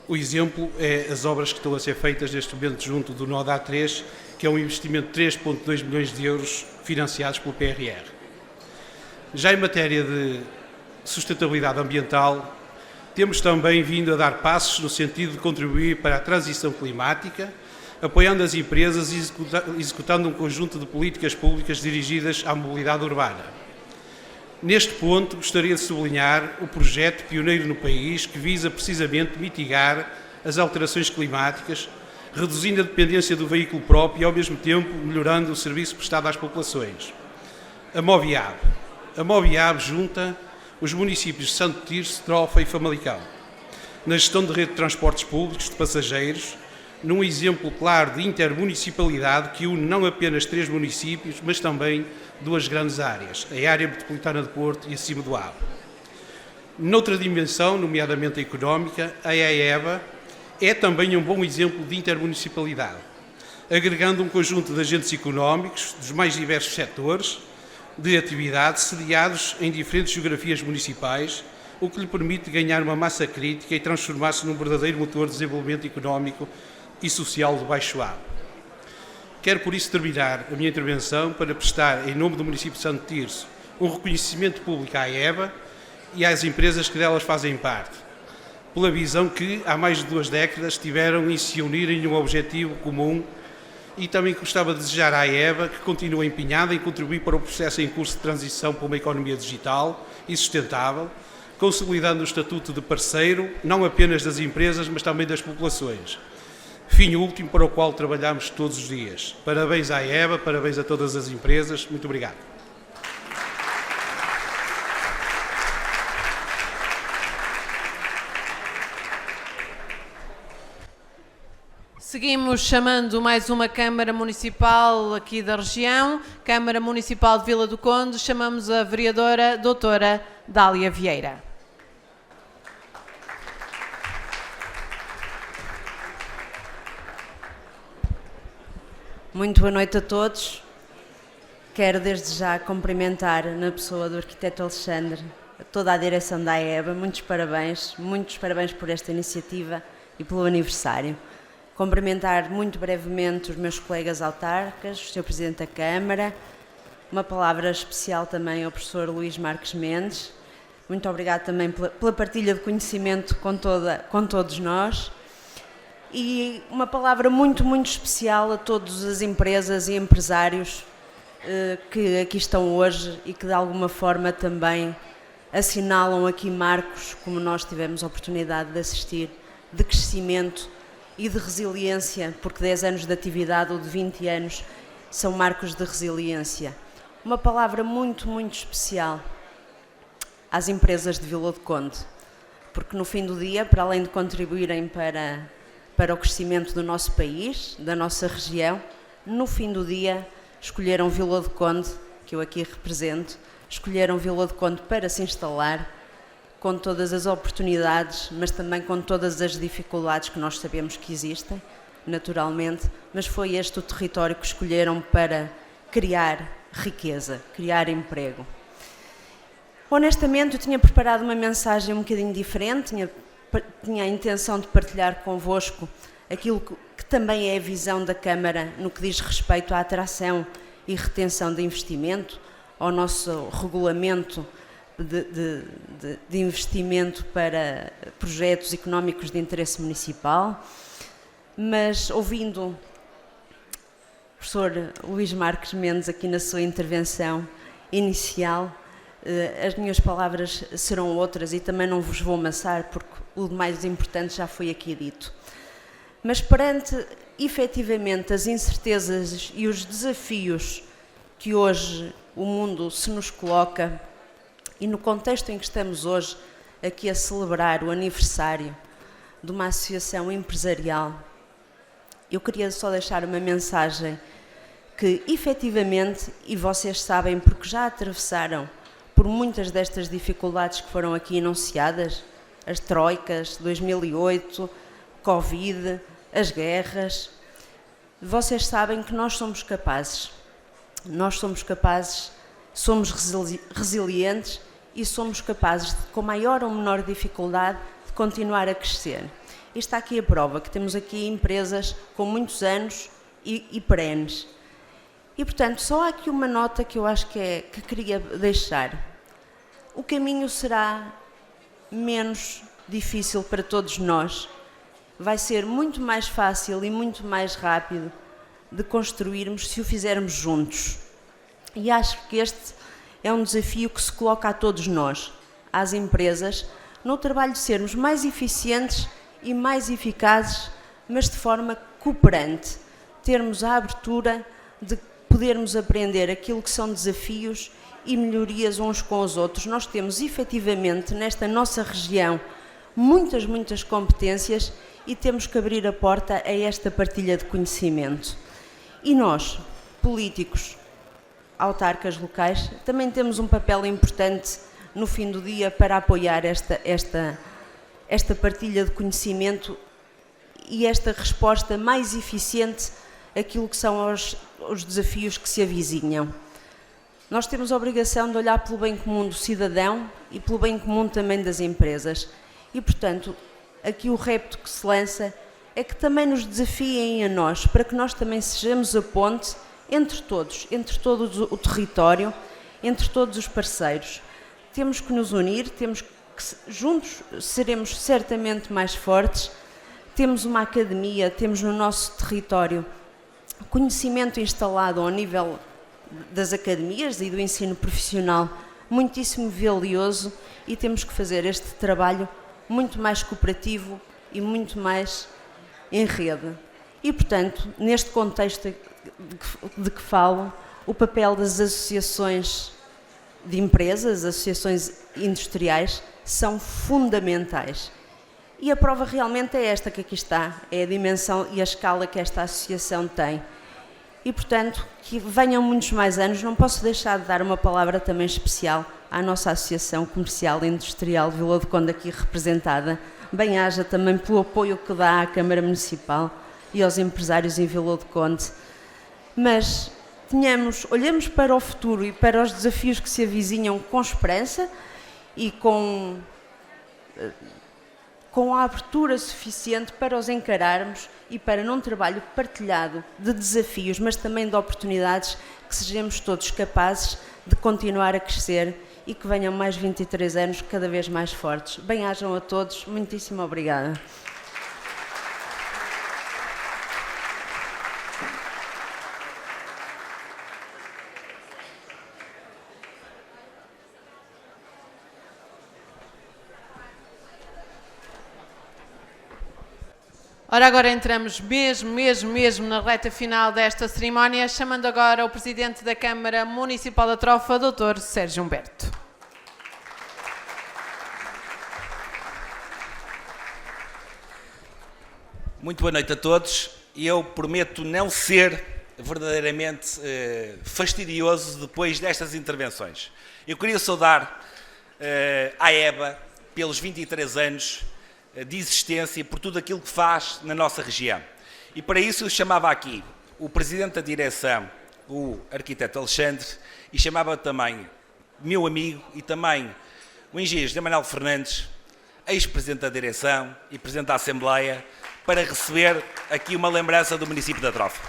O exemplo é as obras que estão a ser feitas neste momento junto do nó da A3, que é um investimento de 3,2 milhões de euros financiados pelo PRR. Já em matéria de sustentabilidade ambiental, temos também vindo a dar passos no sentido de contribuir para a transição climática, apoiando as empresas e executando um conjunto de políticas públicas dirigidas à mobilidade urbana. Neste ponto, gostaria de sublinhar o projeto pioneiro no país que visa precisamente mitigar as alterações climáticas, reduzindo a dependência do veículo próprio e, ao mesmo tempo, melhorando o serviço prestado às populações. A Moviab. A Moviab junta os municípios de Santo Tirso, Trofa e Famalicão, na gestão de rede de transportes públicos de passageiros, num exemplo claro de intermunicipalidade que une não apenas 3 municípios, mas também 2 grandes áreas, a área metropolitana de Porto e a Cima do Ave. Noutra dimensão, nomeadamente a económica, a AEBA é também um bom exemplo de intermunicipalidade, agregando um conjunto de agentes económicos dos mais diversos setores de atividade sediados em diferentes geografias municipais, o que lhe permite ganhar uma massa crítica e transformar-se num verdadeiro motor de desenvolvimento económico e social do Baixo Ave. Quero, por isso, terminar a minha intervenção para prestar, em nome do município de Santo Tirso, um reconhecimento público à AEBA e às empresas que delas fazem parte, pela visão que, há mais de 2 décadas, tiveram em se unirem num objetivo comum. E também gostava de desejar à AEBA que continue empenhada em contribuir para o processo em curso de transição para uma economia digital e sustentável, consolidando o estatuto de parceiro, não apenas das empresas, mas também das populações. Fim último para o qual trabalhamos todos os dias. Parabéns à AEBA, parabéns a todas as empresas. Muito obrigado. Seguimos chamando mais uma Câmara Municipal aqui da região, Câmara Municipal de Vila do Conde. Chamamos a vereadora doutora Dália Vieira. Muito boa noite a todos. Quero desde já cumprimentar, na pessoa do arquiteto Alexandre, toda a direção da AEBA. Muitos parabéns por esta iniciativa e pelo aniversário. Cumprimentar muito brevemente os meus colegas autarcas, o Sr. Presidente da Câmara, uma palavra especial também ao professor Luís Marques Mendes. Muito obrigado também pela partilha de conhecimento com todos nós. E uma palavra muito, muito especial a todas as empresas e empresários que aqui estão hoje e que de alguma forma também assinalam aqui marcos, como nós tivemos a oportunidade de assistir, de crescimento e de resiliência, porque 10 anos de atividade ou de 20 anos são marcos de resiliência. Uma palavra muito, muito especial às empresas de Vila do Conde, porque no fim do dia, para além de contribuírem para o crescimento do nosso país, da nossa região, no fim do dia escolheram Vila do Conde, que eu aqui represento, escolheram Vila do Conde para se instalar, com todas as oportunidades, mas também com todas as dificuldades que nós sabemos que existem, naturalmente, mas foi este o território que escolheram para criar riqueza, criar emprego. Honestamente, eu tinha preparado uma mensagem um bocadinho diferente, tinha a intenção de partilhar convosco aquilo que também é a visão da Câmara no que diz respeito à atração e retenção de investimento, ao nosso regulamento de investimento para projetos económicos de interesse municipal, mas ouvindo o professor Luís Marques Mendes aqui na sua intervenção inicial, as minhas palavras serão outras e também não vos vou amassar porque o mais importante já foi aqui dito. Mas perante, efetivamente, as incertezas e os desafios que hoje o mundo se nos coloca e no contexto em que estamos hoje aqui a celebrar o aniversário de uma associação empresarial, eu queria só deixar uma mensagem que, efetivamente, e vocês sabem porque já atravessaram por muitas destas dificuldades que foram aqui enunciadas, as troicas, 2008, Covid, as guerras, vocês sabem que nós somos capazes, somos resilientes e somos capazes, de, com maior ou menor dificuldade, de continuar a crescer. E está aqui a prova, que temos aqui empresas com muitos anos e perenes. E, portanto, só há aqui uma nota que eu acho que queria deixar. O caminho será menos difícil para todos nós. Vai ser muito mais fácil e muito mais rápido de construirmos se o fizermos juntos. E acho que este é um desafio que se coloca a todos nós, às empresas, no trabalho de sermos mais eficientes e mais eficazes, mas de forma cooperante. Termos a abertura de podermos aprender aquilo que são desafios e melhorias uns com os outros. Nós temos efetivamente nesta nossa região muitas competências e temos que abrir a porta a esta partilha de conhecimento. E nós, políticos, autarcas locais, também temos um papel importante no fim do dia para apoiar esta partilha de conhecimento e esta resposta mais eficiente àquilo que são os desafios que se avizinham. Nós temos a obrigação de olhar pelo bem comum do cidadão e pelo bem comum também das empresas. E, portanto, aqui o repto que se lança é que também nos desafiem a nós, para que nós também sejamos a ponte entre todos, entre todo o território, entre todos os parceiros. Temos que nos unir, juntos seremos certamente mais fortes. Temos uma academia, temos no nosso território conhecimento instalado ao nível das academias e do ensino profissional muitíssimo valioso e temos que fazer este trabalho muito mais cooperativo e muito mais em rede. E, portanto, neste contexto de que falo, o papel das associações de empresas, associações industriais, são fundamentais. E a prova realmente é esta que aqui está, é a dimensão e a escala que esta associação tem. E, portanto, que venham muitos mais anos. Não posso deixar de dar uma palavra também especial à nossa Associação Comercial e Industrial de Vila do Conde, aqui representada. Bem-haja também pelo apoio que dá à Câmara Municipal e aos empresários em Vila do Conde. Mas olhemos para o futuro e para os desafios que se avizinham com esperança e com a abertura suficiente para os encararmos e para, num trabalho partilhado de desafios, mas também de oportunidades, que sejamos todos capazes de continuar a crescer e que venham mais 23 anos cada vez mais fortes. Bem-ajam a todos, muitíssimo obrigada. Ora, agora entramos mesmo na reta final desta cerimónia, chamando agora o Presidente da Câmara Municipal da Trofa, Dr. Sérgio Humberto. Muito boa noite a todos. Eu prometo não ser verdadeiramente fastidioso depois destas intervenções. Eu queria saudar a EBA pelos 23 anos de existência e por tudo aquilo que faz na nossa região. E para isso eu chamava aqui o Presidente da Direção, o Arquiteto Alexandre, e chamava também meu amigo e também o Engenheiro José Manuel Fernandes, ex-Presidente da Direção e Presidente da Assembleia, para receber aqui uma lembrança do município da Trofa.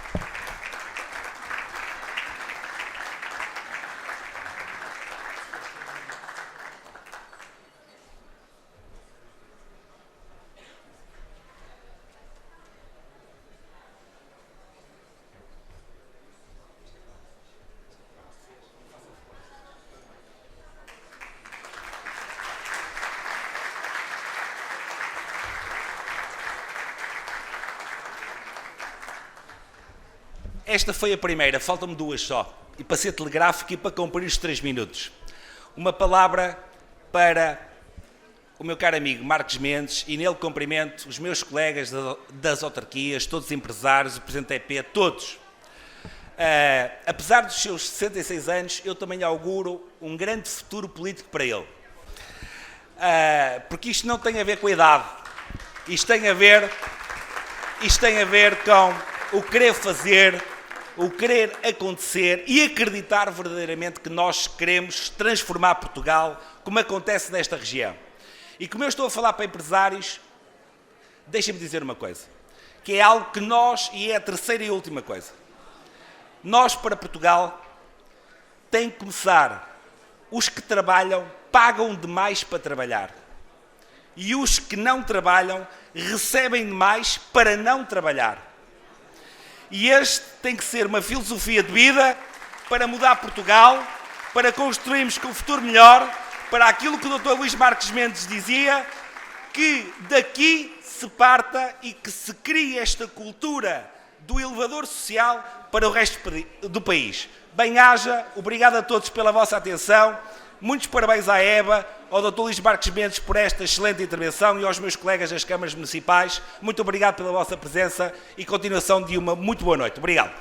Esta foi a primeira, faltam-me duas só. E para ser telegráfico e para cumprir os 3 minutos. Uma palavra para o meu caro amigo Marcos Mendes, e nele cumprimento os meus colegas das autarquias, todos os empresários, o Presidente da EP, todos. Apesar dos seus 66 anos, eu também auguro um grande futuro político para ele. Porque isto não tem a ver com a idade. Isto tem a ver com o querer fazer, o querer acontecer e acreditar verdadeiramente que nós queremos transformar Portugal, como acontece nesta região. E como eu estou a falar para empresários, deixem-me dizer uma coisa, que é algo que nós, e é a terceira e última coisa, nós para Portugal tem que começar, os que trabalham pagam demais para trabalhar e os que não trabalham recebem demais para não trabalhar. E este tem que ser uma filosofia de vida para mudar Portugal, para construirmos com um futuro melhor, para aquilo que o Dr. Luís Marques Mendes dizia, que daqui se parta e que se crie esta cultura do elevador social para o resto do país. Bem-haja, obrigado a todos pela vossa atenção, muitos parabéns à EBA, ao Dr. Luís Marques Mendes por esta excelente intervenção e aos meus colegas das câmaras municipais. Muito obrigado pela vossa presença e continuação de uma muito boa noite. Obrigado.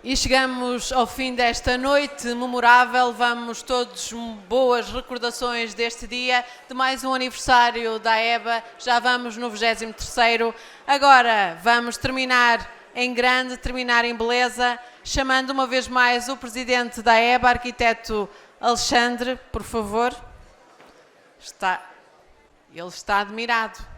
E chegamos ao fim desta noite memorável. Vamos todos boas recordações deste dia, de mais um aniversário da EBA. Já vamos no 23º. Agora vamos terminar em grande, terminar em beleza, chamando uma vez mais o Presidente da EBA, Arquiteto Alexandre, por favor. Ele está admirado,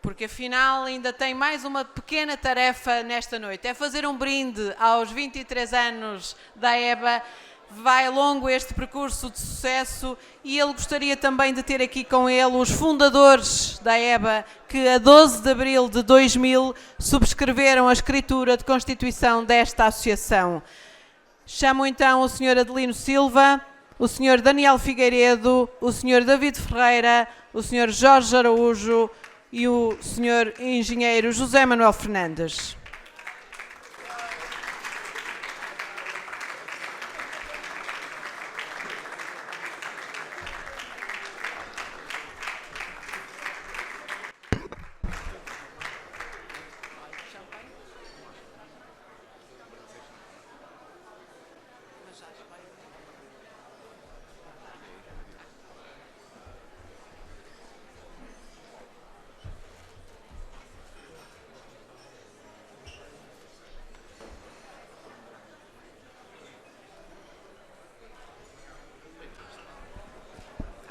porque afinal ainda tem mais uma pequena tarefa nesta noite. É fazer um brinde aos 23 anos da EBA. Vai longo este percurso de sucesso e ele gostaria também de ter aqui com ele os fundadores da EBA, que a 12 de abril de 2000 subscreveram a escritura de constituição desta associação. Chamo então o Sr. Adelino Silva, o Sr. Daniel Figueiredo, o Sr. David Ferreira, o Sr. Jorge Araújo e o Sr. Engenheiro José Manuel Fernandes.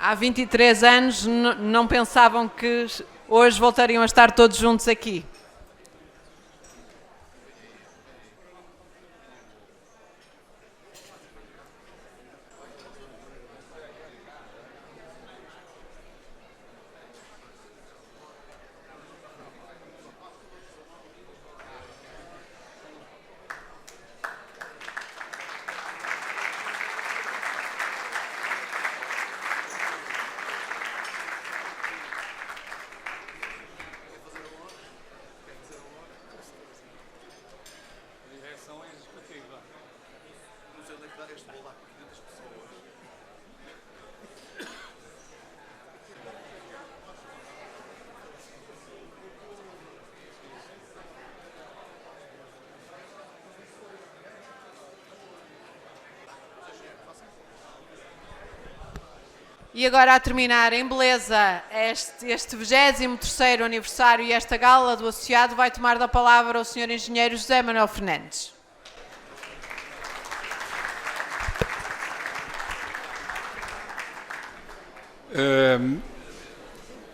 Há 23 anos não pensavam que hoje voltariam a estar todos juntos aqui. E agora, a terminar em beleza este 23º aniversário e esta gala do associado, vai tomar da palavra o Sr. Engenheiro José Manuel Fernandes.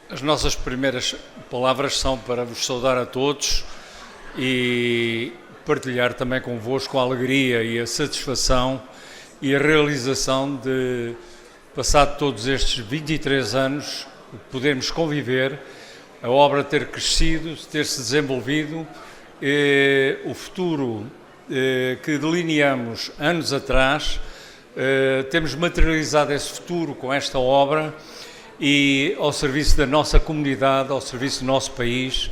As nossas primeiras palavras são para vos saudar a todos e partilhar também convosco a alegria e a satisfação e a realização de, passado todos estes 23 anos, podermos conviver, a obra ter crescido, ter-se desenvolvido, o futuro que delineamos anos atrás, temos materializado esse futuro com esta obra e ao serviço da nossa comunidade, ao serviço do nosso país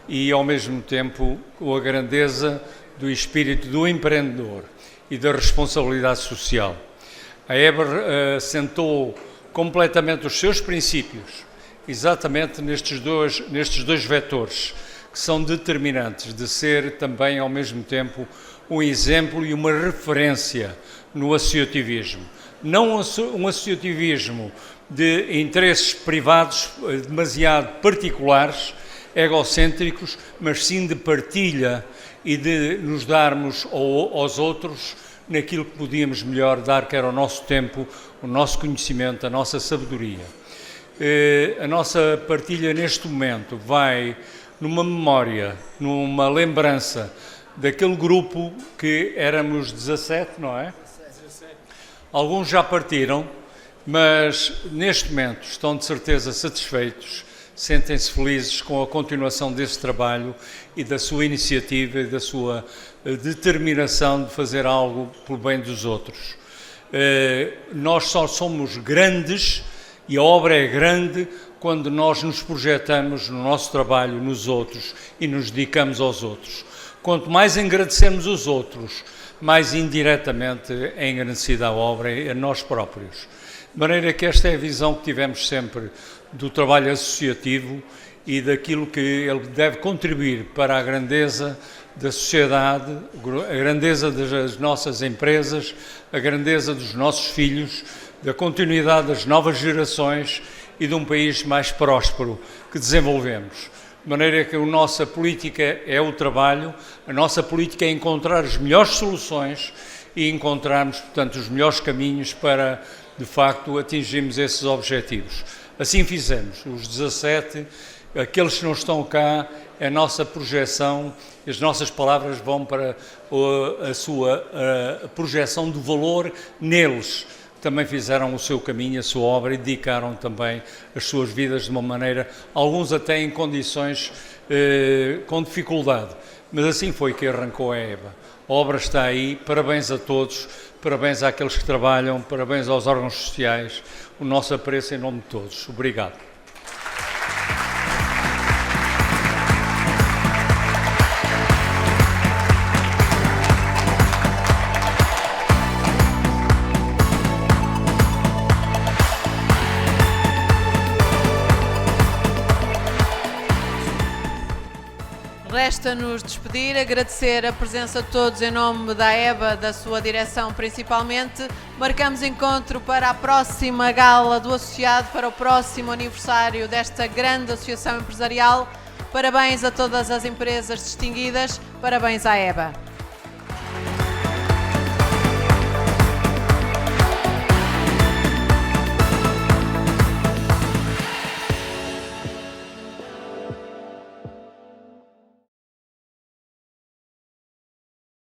e, ao mesmo tempo, com a grandeza do espírito do empreendedor e da responsabilidade social. A EBA assentou completamente os seus princípios exatamente nestes dois vetores, que são determinantes de ser também, ao mesmo tempo, um exemplo e uma referência no associativismo. Não um associativismo de interesses privados demasiado particulares, egocêntricos, mas sim de partilha e de nos darmos aos outros naquilo que podíamos melhor dar, que era o nosso tempo, o nosso conhecimento, a nossa sabedoria. A nossa partilha neste momento vai numa memória, numa lembrança daquele grupo que éramos 17, não é? Alguns já partiram, mas neste momento estão de certeza satisfeitos, sentem-se felizes com a continuação desse trabalho e da sua iniciativa e da sua determinação de fazer algo pelo bem dos outros. Nós só somos grandes e a obra é grande quando nós nos projetamos no nosso trabalho nos outros e nos dedicamos aos outros. Quanto mais agradecemos os outros, mais indiretamente é engrandecida a obra e a nós próprios. De maneira que esta é a visão que tivemos sempre do trabalho associativo e daquilo que ele deve contribuir para a grandeza da sociedade, a grandeza das nossas empresas, a grandeza dos nossos filhos, da continuidade das novas gerações e de um país mais próspero que desenvolvemos. De maneira que a nossa política é o trabalho, a nossa política é encontrar as melhores soluções e encontrarmos, portanto, os melhores caminhos para, de facto, atingirmos esses objetivos. Assim fizemos. Os 17, aqueles que não estão cá, a nossa projeção, as nossas palavras vão para a sua projeção do valor neles. Também fizeram o seu caminho, a sua obra e dedicaram também as suas vidas de uma maneira, alguns até em condições com dificuldade. Mas assim foi que arrancou a EBA. A obra está aí, parabéns a todos, parabéns àqueles que trabalham, parabéns aos órgãos sociais, o nosso apreço em nome de todos. Obrigado. Resta-nos despedir, agradecer a presença de todos em nome da EBA, da sua direção principalmente. Marcamos encontro para a próxima gala do associado, para o próximo aniversário desta grande associação empresarial. Parabéns a todas as empresas distinguidas, parabéns à EBA.